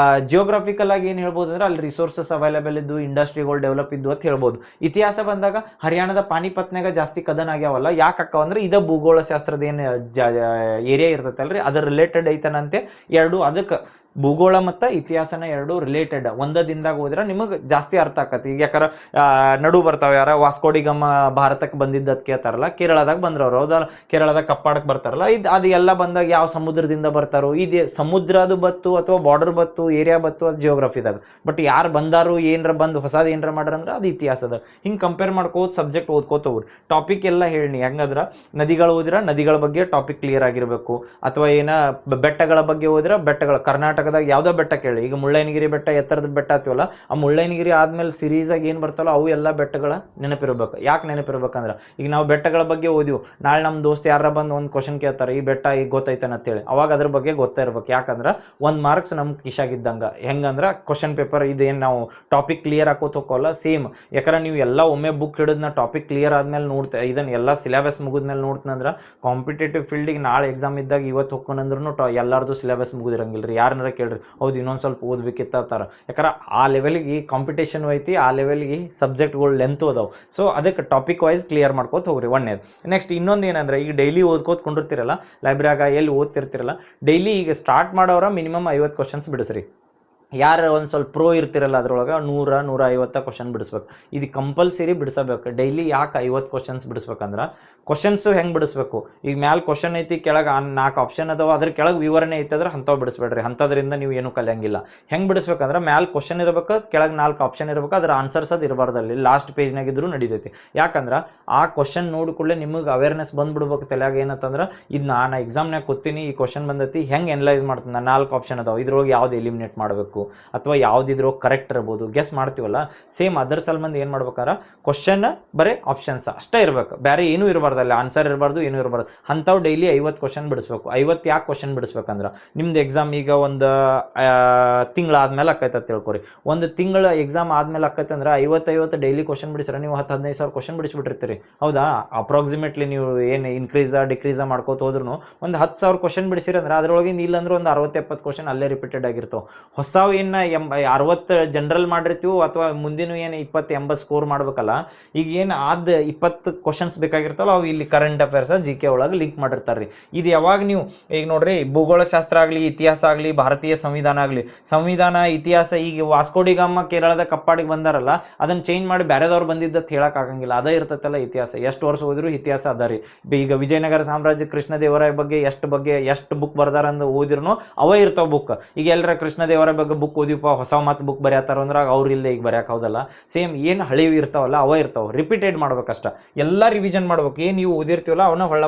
ಜಿಯೋಗ್ರಫಿಕಲ್ ಆಗಿ ಏನು ಹೇಳ್ಬೋದು ಅಂದ್ರೆ ಅಲ್ಲಿ ರಿಸೋರ್ಸಸ್ ಅವೈಲೇಬಲ್ ಇದ್ದು, ಇಂಡಸ್ಟ್ರಿಗಳು ಡೆವಲಪ್ ಇದ್ದು ಅಂತ ಹೇಳ್ಬೋದು. ಇತಿಹಾಸ ಬಂದಾಗ ಹರಿಯಾಣದ ಪಾನಿಪತ್ನಾಗ ಜಾಸ್ತಿ ಕದನ ಆಗ್ಯಾವಲ್ಲ, ಯಾಕೆ ಅಕ್ಕ ಅಂದ್ರೆ ಇದ ಭೂಗೋಳಶಾಸ್ತ್ರದ ಏನು ಏರಿಯಾ ಇರ್ತೈತಲ್ರಿ ಅದ್ರ ರಿಲೇಟೆಡ್ ಐತನಂತೆ 2. ಅದಕ್ಕೆ ಭೂಗೋಳ ಮತ್ತು ಇತಿಹಾಸನ 2 ರಿಲೇಟೆಡ್ ಒಂದ ದಿನದಾಗ ಹೋದ್ರೆ ನಿಮಗೆ ಜಾಸ್ತಿ ಅರ್ಥ ಆಕತಿ. ಈಗ ಯಾಕಾರ ನಡು ಬರ್ತಾವ ಯಾರ ವಾಸ್ಕೋಡಿಗಮ್ಮ ಭಾರತಕ್ಕೆ ಬಂದಿದ್ದದ್ ಕೇಳ್ತಾರಲ್ಲ, ಕೇರಳದಾಗ ಬಂದ್ರವ್ರು ಹೌದಲ್ಲ, ಕೇರಳದಾಗ ಕಪ್ಪಾಡಕ್ಕೆ ಬರ್ತಾರಲ್ಲ, ಅದು ಎಲ್ಲ ಬಂದಾಗ ಯಾವ ಸಮುದ್ರದಿಂದ ಬರ್ತಾರೋ, ಇದು ಸಮುದ್ರದು ಬತ್ತು ಅಥವಾ ಬಾರ್ಡರ್ ಬತ್ತು, ಏರಿಯಾ ಬತ್ತು, ಅದು ಜಿಯೋಗ್ರಫಿದಾಗ. ಬಟ್ ಯಾರು ಬಂದಾರು ಏನರ ಬಂದು ಹೊಸದು ಏನರ ಮಾಡ್ರಂದ್ರೆ ಅದು ಇತಿಹಾಸದ. ಹಿಂಗೆ ಕಂಪೇರ್ ಮಾಡ್ಕೋತ ಸಬ್ಜೆಕ್ಟ್ ಓದ್ಕೋತ ಹೋಗ್ರಿ. ಟಾಪಿಕ್ ಎಲ್ಲ ಹೇಳಿ ಹೆಂಗಂದ್ರೆ ನದಿಗಳು ಓದಿರ ನದಿಗಳ ಬಗ್ಗೆ ಟಾಪಿಕ್ ಕ್ಲಿಯರ್ ಆಗಿರಬೇಕು, ಅಥವಾ ಏನ ಬೆಟ್ಟಗಳ ಬಗ್ಗೆ ಓದಿರ ಬೆಟ್ಟಗಳ ಕರ್ನಾಟಕದಾಗ ಯಾವ್ದೋ ಬೆಟ್ಟ ಕೇಳಿ. ಈಗ ಮುಳ್ಳಯ್ಯನಗಿರಿ ಬೆಟ್ಟ ಎತ್ತರದ ಬೆಟ್ಟ ಆತೀವಲ್ಲ, ಆ ಮುಳ್ಳಯ್ಯನಗಿರಿ ಆದ್ಮೇಲೆ ಸಿರೀಸ್ ಆಗಿ ಏನು ಬರ್ತಲ್ಲ ಅವು ಎಲ್ಲ ಬೆಟ್ಟಗಳ ನೆನಪಿರ್ಬೇಕು. ಯಾಕೆ ನೆನಪಿರ್ಬೇಕಂದ್ರೆ ಈಗ ನಾವು ಬೆಟ್ಟಗಳ ಬಗ್ಗೆ ಓದಿವು, ನಾಳೆ ನಮ್ಮ ದೋಸ್ತ್ ಯಾರ ಬಂದು ಒಂದು ಕ್ವಶನ್ ಕೇಳ್ತಾರೆ ಈ ಬೆಟ್ಟ ಈಗ ಗೊತ್ತೈತೇನೆ ಅಂತೇಳಿ, ಅವಾಗ ಅದ್ರ ಬಗ್ಗೆ ಗೊತ್ತಾ ಇರ್ಬೇಕು. ಯಾಕಂದ್ರೆ 1 ಮಾರ್ಕ್ಸ್ ನಮ್ಗೆ ಕಿಶಾಗಿದ್ದಂಗ. ಹೆಂಗಂದ್ರೆ ಕ್ವಶನ್ ಪೇಪರ್ ಇದೇನು ನಾವು ಟಾಪಿಕ್ ಕ್ಲಿಯರ್ ಹಾಕೋತ ಹೋಗೋಲ್ಲ ಸೇಮ್. ಯಾಕಂದ್ರೆ ನೀವು ಎಲ್ಲ ಒಮ್ಮೆ ಬುಕ್ ಹಿಡಿದ್ನ ಟಾಪಿಕ್ ಕ್ಲಿಯರ್ ಆದ್ಮೇಲೆ ನೋಡ್ತಾ ಇದನ್ನ ಎಲ್ಲ ಸಿಲೆಬಸ್ ಮುಗಿದ್ಮೇಲೆ ನೋಡ್ತಂದ್ರೆ ಕಾಂಪಿಟೇಟಿವ್ ಫೀಲ್ಡಿಗೆ ನಾಳೆ ಎಕ್ಸಾಮ್ ಇದ್ದಾಗ ಇವತ್ತು ಹೋಗ್ಕೊಂಡ್ರು ಎಲ್ಲಾರ್ದು ಸಿಲೆಬಸ್ ಮುಗಿದಿರಂಗಿಲ್ಲ ರೀ. ಯಾರನ್ನಾರ ಕೇಳ್ರಿ ಹೌದು ಇನ್ನೊಂದು ಸ್ವಲ್ಪ ಓದ್ಬೇಕಿತ್ತ ಅಂತಾರ. ಯಾಕಂದ್ರೆ ಆ ಲೆವೆಲ್ಗೆ ಕಾಂಪಿಟೇಷನ್ ಐತಿ, ಆ ಲೆವೆಲ್ಗೆ ಸಬ್ಜೆಕ್ಟ್ಗಳು ಲೆಂತ್ ಅದಾವೆ. ಸೊ ಅದಕ್ಕೆ ಟಾಪಿಕ್ ವೈಸ್ ಕ್ಲಿಯರ್ ಮಾಡ್ಕೋತ ಹೋಗ್ರಿ. ಒಂದೇದು. ನೆಕ್ಸ್ಟ್ ಇನ್ನೊಂದು ಏನಂದ್ರೆ ಈಗ ಡೈಲಿ ಓದ್ಕೋತ ಕೊಂಡಿರ್ತಿರಲ್ಲ ಲೈಬ್ರರಿಯಾಗ ಎಲ್ಲಿ ಓದ್ತಿರ್ತಿರಲ್ಲ, ಡೈಲಿ ಈಗ ಸ್ಟಾರ್ಟ್ ಮಾಡೋರ ಮಿನಿಮಮ್ 50 ಕ್ವಶನ್ಸ್ ಬಿಡಿಸ್ರಿ. ಯಾರು ಒಂದು ಸ್ವಲ್ಪ ಪ್ರೋ ಇರ್ತಿರಲ್ಲ ಅದ್ರೊಳಗೆ 100-150 ಕ್ವಶನ್ ಬಿಡಿಸ್ಬೇಕು. ಇದು ಕಂಪಲ್ಸರಿ ಬಿಡಿಸಬೇಕು ಡೈಲಿ. ಯಾಕೆ 50 ಕ್ವಶನ್ಸ್ ಬಿಡಿಸ್ಬೇಕಂದ್ರೆ ಕ್ವಶನ್ಸು ಹೆಂಗೆ ಬಿಡಿಸ್ಬೇಕು, ಈಗ ಮ್ಯಾಲೆ ಕ್ವಶನ್ ಐತಿ ಕೆಳಗೆ 4 ಆಪ್ಷನ್ ಅದಾವ, ಅದ್ರ ಕೆಳಗೆ ವಿವರಣೆ ಐತಂದ್ರೆ ಅಂಥವು ಬಿಡಿಸ್ಬೇಡ್ರಿ. ಅಂಥದ್ರಿಂದ ನೀವು ಏನೂ ಕಲಿಯಂಗಿಲ್ಲ. ಹೆಂಗೆ ಬಿಡಿಸ್ಬೇಕಂದ್ರೆ ಮ್ಯಾಲೆ ಕ್ವಶನ್ ಇರಬೇಕು, ಕೆಳಗೆ 4 ಆಪ್ಷನ್ ಇರಬೇಕು, ಅದ್ರ ಆನ್ಸರ್ಸ್ ಅದು ಇರಬಾರ್ದಲ್ಲಿ ಲಾಸ್ಟ್ ಪೇಜ್ನಾಗಿದ್ರು ನಡೀತೈತಿ. ಯಾಕಂದ್ರೆ ಆ ಕ್ವಶನ್ ನೋಡಿಕೊಳ್ಳೆ ನಿಮಗೆ ಅವೇರ್ನೆಸ್ ಬಂದ್ಬಿಡ್ಬೇಕು ತಲೆಯಾಗ. ಏನಂತಂದ್ರೆ ಇದು ನಾನು ಎಕ್ಸಾಮ್ನಾಗ ಕೂತೀನಿ, ಈ ಕ್ವಶನ್ ಬಂದೈತಿ ಹೆಂಗೆ ಎನಲೈಸ್ ಮಾಡ್ತೀನಿ, 4 ಆಪ್ಷನ್ ಅದಾವ, ಇದ್ರೊಳಗೆ ಯಾವ್ದು ಎಲಿಮಿನೇಟ್ ಮಾಡಬೇಕು ಅಥವಾ ಯಾವ್ದಿದ್ರು ಕರೆಕ್ಟ್ ಇರ್ಬೋದು ಗೆಸ್ ಮಾಡ್ತೀವಲ್ಲ. ಸೇಮ್ ಅದರ ಸಲ್ಬಂದು ಏನು ಮಾಡ್ಬೇಕಾರ ಕ್ವಶನ್ ಬರೀ ಆಪ್ಷನ್ಸ್ ಅಷ್ಟೇ ಇರ್ಬೇಕು, ಬೇರೆ ಏನೂ ಇರಬಾರ್ದು, ಅಲ್ಲಿ ಆನ್ಸರ್ ಇರಬಾರ್ದು, ಏನೂ ಇರಬಾರ್ದು. ಅಂಥವು ಡೈಲಿ 50 ಕ್ವಶನ್ ಬಿಡಿಸ್ಬೇಕು. 50 ಯಾಕೆ ಕ್ವಶನ್ ಬಿಡಿಸ್ಬೇಕಂದ್ರೆ ನಿಮ್ದು ಎಕ್ಸಾಮ್ ಈಗ ಒಂದು ತಿಂಗಳಾದ್ಮೇಲೆ ಆಕೈತೆ ತಿಳ್ಕೊರಿ. ಒಂದು ತಿಂಗಳ ಎಕ್ಸಾಮ್ ಆದ್ಮೇಲೆ ಆಕೈತೆ ಅಂದ್ರೆ 50 ಡೈಲಿ ಕ್ವಶನ್ ಬಿಡಿಸ್ರೆ ನೀವು 10-15 ಸಾವಿರ ಕ್ವಶನ್ ಬಿಡಿಸ್ಬಿಟ್ಟಿರ್ತೀರಿ ಹೌದಾ. ಅಪ್ರಾಕ್ಸಿಮೇಟ್ಲಿ ನೀವು ಏನು ಇನ್ಕ್ರೀಸಾ ಡಿಕ್ರೀಸಾ ಮಾಡ್ಕೋತ ಹೋದ್ರೂ ಒಂದು 10,000 ಕ್ವಶನ್ ಬಿಡಿಸಿರಿ ಅಂದ್ರೆ ಅದ್ರೊಳಗಿಂದ ಇಲ್ಲಂದ್ರೆ ಒಂದು 60-70 ಕ್ವಶನ್ ಅಲ್ಲೇ ರಿಪೀಟೆಡ್ ಆಗಿರ್ತಾವೆ. ಹೊಸವು ಏನು 60 ಜನರಲ್ ಮಾಡಿರ್ತೀವಿ ಅಥವಾ ಮುಂದಿನ ಏನು 20-80 ಸ್ಕೋರ್ ಮಾಡ್ಬೇಕಲ್ಲ, ಈಗ ಏನು 20 ಕ್ವಶನ್ಸ್ ಬೇಕಾಗಿರ್ತಾವಲ್ಲ ಅವು ಇಲ್ಲಿ ಕರೆಂಟ್ ಅಫೇರ್ಸ್ ಜಿ ಕೆ ಒಳಗೆ ಲಿಂಕ್ ಮಾಡಿರ್ತಾರೆ ರೀ. ಇದು ಯಾವಾಗ ನೀವು ಈಗ ನೋಡ್ರಿ ಭೂಗೋಳಶಾಸ್ತ್ರ ಆಗಲಿ, ಇತಿಹಾಸ ಆಗಲಿ, ಭಾರತೀಯ ಸಂವಿಧಾನ ಆಗಲಿ, ಸಂವಿಧಾನ ಇತಿಹಾಸ ಈಗ ವಾಸ್ಕೋಡಿಗಾಮ ಕೇರಳದ ಕಪ್ಪಾಡಿಗೆ ಬಂದಾರಲ್ಲ ಅದನ್ನು ಚೇಂಜ್ ಮಾಡಿ ಬೇರೆದವ್ರು ಬಂದಿದ್ದತ್ತು ಹೇಳೋಕ್ಕಾಗಂಗಿಲ್ಲ. ಅದೇ ಇರ್ತೈತಲ್ಲ ಇತಿಹಾಸ. ಎಷ್ಟು ವರ್ಷ ಹೋದ್ರು ಇತಿಹಾಸ ಅದ ರೀ. ಈಗ ವಿಜಯನಗರ ಸಾಮ್ರಾಜ್ಯ ಕೃಷ್ಣದೇವರಾಯ ಬಗ್ಗೆ ಎಷ್ಟು ಬುಕ್ ಬರ್ದಾರ ಅಂದ ಓದಿರ್ನು ಅವೇ ಇರ್ತಾವ ಬುಕ್. ಈಗ ಎಲ್ಲರ ಕೃಷ್ಣದೇವರಾಯ ಬಗ್ಗೆ ಬುಕ್ ಓದಿಪ್ಪ ಹೊಸ ಮತ್ತು ಬುಕ್ ಬರೆಯತ್ತಾರ ಅಂದ್ರೆ ಅವ್ರು ಇಲ್ಲ ಈಗ ಬರೆಯಕ್ಕೆ ಹೌದಲ್ಲ. ಸೇಮ್ ಏನು ಹಳಿವು ಇರ್ತಾವಲ್ಲ ಅವೇ ಇರ್ತಾವೆ. ರಿಪೀಟೆಡ್ ಮಾಡ್ಬೇಕಷ್ಟ, ಎಲ್ಲ ರಿವಿಷನ್ ಮಾಡ್ಬೇಕು. ಏನು ನೀವು ಓದಿರ್ತೀವಲ್ಲ ಅವನ್ನ ಹೊಳ್ಳ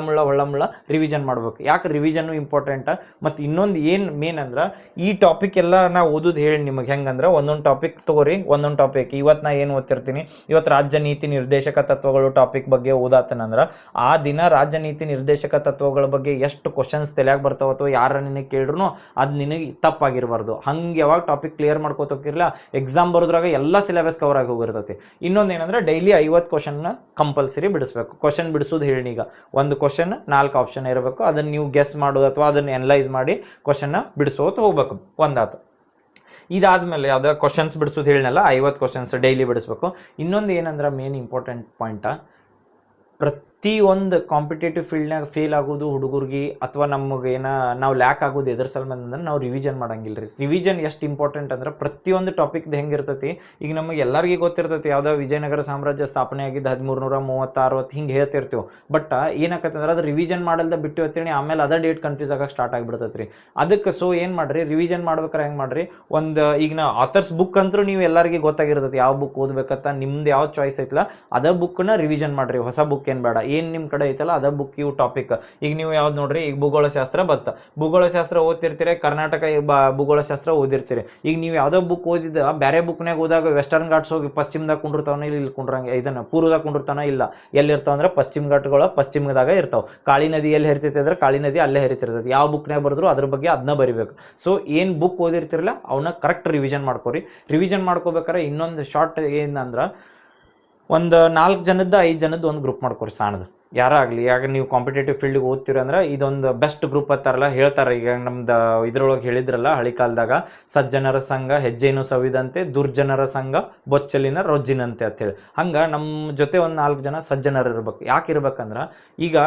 ರಿವಿಷನ್ ಮಾಡ್ಬೇಕು. ಯಾಕೆ ರಿವಿಷನ್ನು ಇಂಪಾರ್ಟೆಂಟ್. ಮತ್ತು ಇನ್ನೊಂದು ಏನು ಮೇನ್ ಅಂದ್ರೆ ಈ ಟಾಪಿಕ್ ಎಲ್ಲ ನಾ ಓದೋದು ಹೇಳಿ ನಿಮಗೆ ಹೆಂಗಂದ್ರೆ ಒಂದೊಂದು ಟಾಪಿಕ್ ತಗೋರಿ. ಒಂದೊಂದು ಟಾಪಿಕ್ ಇವತ್ತು ನಾ ಏನು ಓದ್ತಿರ್ತೀನಿ, ಇವತ್ತು ರಾಜ್ಯ ನೀತಿ ನಿರ್ದೇಶಕ ತತ್ವಗಳು ಟಾಪಿಕ್ ಬಗ್ಗೆ ಓದಾತನಂದ್ರೆ ಆ ದಿನ ರಾಜ್ಯ ನೀತಿ ನಿರ್ದೇಶಕ ತತ್ವಗಳ ಬಗ್ಗೆ ಎಷ್ಟು ಕ್ವಶನ್ಸ್ ತಲೆಯಾಗ ಬರ್ತಾವ ಅಥವಾ ಯಾರ ನಿನಗೆ ಕೇಳ್ರು ಅದು ನಿನಗೆ ತಪ್ಪಾಗಿರ್ಬಾರ್ದು. ಹಂಗೆ ಯಾವಾಗ ಟಾಪಿಕ್ ಕ್ಲಿಯರ್ ಮಾಡ್ಕೋತ ಹೋಗಿರಲ್ಲ ಎಕ್ಸಾಮ್ ಬರೋದ್ರಾಗ ಎಲ್ಲ ಸಿಲೆಬಸ್ ಕವರ್ ಆಗಿ ಹೋಗಿರ್ತೈತಿ. ಇನ್ನೊಂದು ಏನಂದ್ರೆ ಡೈಲಿ 50 ಕ್ವಶನ್ನ ಕಂಪಲ್ಸರಿ ಬಿಡಿಸ್ಬೇಕು. ಕ್ವಶನ್ ಬಿಡಿಸೋದು ಹೇಳಿ, ಈಗ ಒಂದು ಕ್ವಶನ್ 4 ಆಪ್ಷನ್ ಇರಬೇಕು, ಅದನ್ನು ನೀವು ಗೆಸ್ ಮಾಡೋದು ಅಥವಾ ಅದನ್ನು ಎನಲೈಸ್ ಮಾಡಿ ಕ್ವಶನ್ನ ಬಿಡಿಸೋದು ಹೋಗ್ಬೇಕು. ಒಂದಾತು. ಇದಾದ್ಮೇಲೆ ಯಾವ್ದು ಕ್ವಶನ್ಸ್ ಬಿಡಿಸೋದು ಹೇಳಿನಲ್ಲ 50 ಕ್ವಶನ್ಸ್ ಡೈಲಿ ಬಿಡಿಸ್ಬೇಕು. ಇನ್ನೊಂದು ಏನಂದ್ರೆ ಮೇನ್ ಇಂಪಾರ್ಟೆಂಟ್ ಪಾಯಿಂಟ, ಒಂದು ಕಾಂಪಿಟೇಟಿವ್ ಫೀಲ್ಡ್ನಾಗ ಫೇಲ್ ಆಗೋದು ಹುಡುಗರಿಗೆ ಅಥವಾ ನಮಗೆ ನಾವು ಲ್ಯಾಕ್ ಆಗೋದು ಎದ್ರ ಸಲ್ಮೇಲೆ ಅಂದ್ರೆ ನಾವು ರಿವಿಷನ್ ಮಾಡಂಗಿಲ್ಲ ರೀ. ರಿವಿಷನ್ ಎಷ್ಟು ಇಂಪಾರ್ಟೆಂಟ್ ಅಂದ್ರೆ ಪ್ರತಿಯೊಂದು ಟಾಪಿಕ್ದು ಹೆಂಗಿರ್ತೈತಿ, ಈಗ ನಮಗೆ ಎಲ್ಲರಿಗೂ ಗೊತ್ತಿರ್ತೈತಿ ಯಾವ್ದೋ ವಿಜಯನಗರ ಸಾಮ್ರಾಜ್ಯ ಸ್ಥಾಪನೆ ಆಗಿದ್ದು 1330 ಹಿಂಗೆ ಹೇಳ್ತಿರ್ತೀವಿ. ಬಟ್ ಏನಾಕತ್ತೆ ಅಂದ್ರೆ ಅದು ರಿವಿಷನ್ ಮಾಡಲ್ದ ಬಿಟ್ಟು ಹೇಳ್ತೀನಿ, ಆಮೇಲೆ ಅದ ಡೇಟ್ ಕನ್ಫ್ಯೂಸ್ ಆಗಕ್ಕೆ ಸ್ಟಾರ್ಟ್ ಆಗಿಬಿಡ್ತೈತೆ ರೀ. ಅದಕ್ಕೆ ಸೊ ಏನು ಮಾಡ್ರಿ, ರಿವಿಷನ್ ಮಾಡ್ಬೇಕಾರೆ ಹೆಂಗೆ ಮಾಡ್ರಿ, ಒಂದು ಈಗ ನಾ ಆಥರ್ಸ್ ಬುಕ್ ಅಂತೂ ನೀವು ಎಲ್ಲರಿಗೂ ಗೊತ್ತಾಗಿರ್ತೈತಿ ಯಾವ ಬುಕ್ ಓದ್ಬೇಕಂತ, ನಿಮ್ದು ಯಾವ ಚಾಯ್ಸ್ ಐತಲ್ಲ ಅದ ಬುಕ್ನ ರಿವಿಷನ್ ಮಾಡ್ರಿ. ಹೊಸ ಬುಕ್ ಏನು ಬೇಡ, ಏನು ನಿಮ್ಮ ಕಡೆ ಐತಲ್ಲ ಅದ ಬುಕ್ ಇವು ಟಾಪಿಕ್. ಈಗ ನೀವು ಯಾವ್ದು ನೋಡ್ರಿ, ಈಗ ಭೂಗೋಳಶಾಸ್ತ್ರ ಭೂಗೋಳಶಾಸ್ತ್ರ ಓದ್ತಿರ್ತೀರಿ, ಕರ್ನಾಟಕ ಭೂಗೋಳಶಾಸ್ತ್ರ ಓದಿರ್ತೀರಿ. ಈಗ ನೀವು ಯಾವುದೋ ಬುಕ್ ಓದಿದ ಬೇರೆ ಬುಕ್ನಾಗ ಹೋದಾಗ ವೆಸ್ಟರ್ನ್ ಘಾಟ್ಸ್ ಹೋಗಿ ಪಶ್ಚಿಮದಾಗ ಕುಂಡಿರ್ತಾವನ, ಇಲ್ಲಿ ಕುಂಡ್ರಂಗೆ ಇದನ್ನ ಪೂರ್ವದಾಗ ಕುಂಡಿರ್ತಾನ ಇಲ್ಲ, ಎಲ್ಲಿರ್ತಾವ ಅಂದ್ರೆ ಪಶ್ಚಿಮ ಘಾಟ್ಗಳು ಪಶ್ಚಿಮದಾಗ ಇರ್ತಾವ. ಕಾಳಿ ನದಿ ಎಲ್ಲಿ ಹರಿತೈತೆ ಅಂದ್ರೆ ಕಾಳಿ ನದಿ ಅಲ್ಲೇ ಹರಿತಿರ್ತೈತಿ. ಯಾವ ಬುಕ್ನಾಗ ಬರೆದ್ರು ಅದ್ರ ಬಗ್ಗೆ ಅದನ್ನ ಬರಿಬೇಕು. ಸೊ ಏನು ಬುಕ್ ಓದಿರ್ತಿರಲ್ಲ ಅವನ್ನ ಕರೆಕ್ಟ್ ರಿವಿಷನ್ ಮಾಡ್ಕೋರಿ. ರಿವಿಷನ್ ಮಾಡ್ಕೋಬೇಕಾರೆ ಇನ್ನೊಂದು ಶಾರ್ಟ್ ಏನಂದ್ರೆ, ಒಂದು 4 ಜನದ 5 ಜನದ ಒಂದು ಗ್ರೂಪ್ ಮಾಡ್ಕೊರಿ ಸಣ್ಣದು. ಯಾರಾಗಲಿ, ಈಗ ನೀವು ಕಾಂಪಿಟೇಟಿವ್ ಫೀಲ್ಡ್ಗೆ ಓದ್ತೀರ ಅಂದ್ರೆ ಇದೊಂದು ಬೆಸ್ಟ್ ಗ್ರೂಪ್ ಅಂತಾರಲ್ಲ ಹೇಳ್ತಾರೆ. ಈಗ ನಮ್ದು ಇದ್ರೊಳಗೆ ಹೇಳಿದ್ರಲ್ಲ ಹಳಿ ಕಾಲದಾಗ, ಸಜ್ಜನರ ಸಂಘ ಹೆಜ್ಜೆನು ಸವಿದಂತೆ, ದುರ್ಜನರ ಸಂಘ ಬೊಚ್ಚಲಿನ ರೊಜ್ಜಿನಂತೆ ಅಂತೇಳಿ. ಹಂಗೆ ನಮ್ಮ ಜೊತೆ ಒಂದು 4 ಜನ ಸಜ್ಜನರು ಇರ್ಬೇಕು. ಯಾಕೆ ಇರ್ಬೇಕಂದ್ರೆ, ಈಗ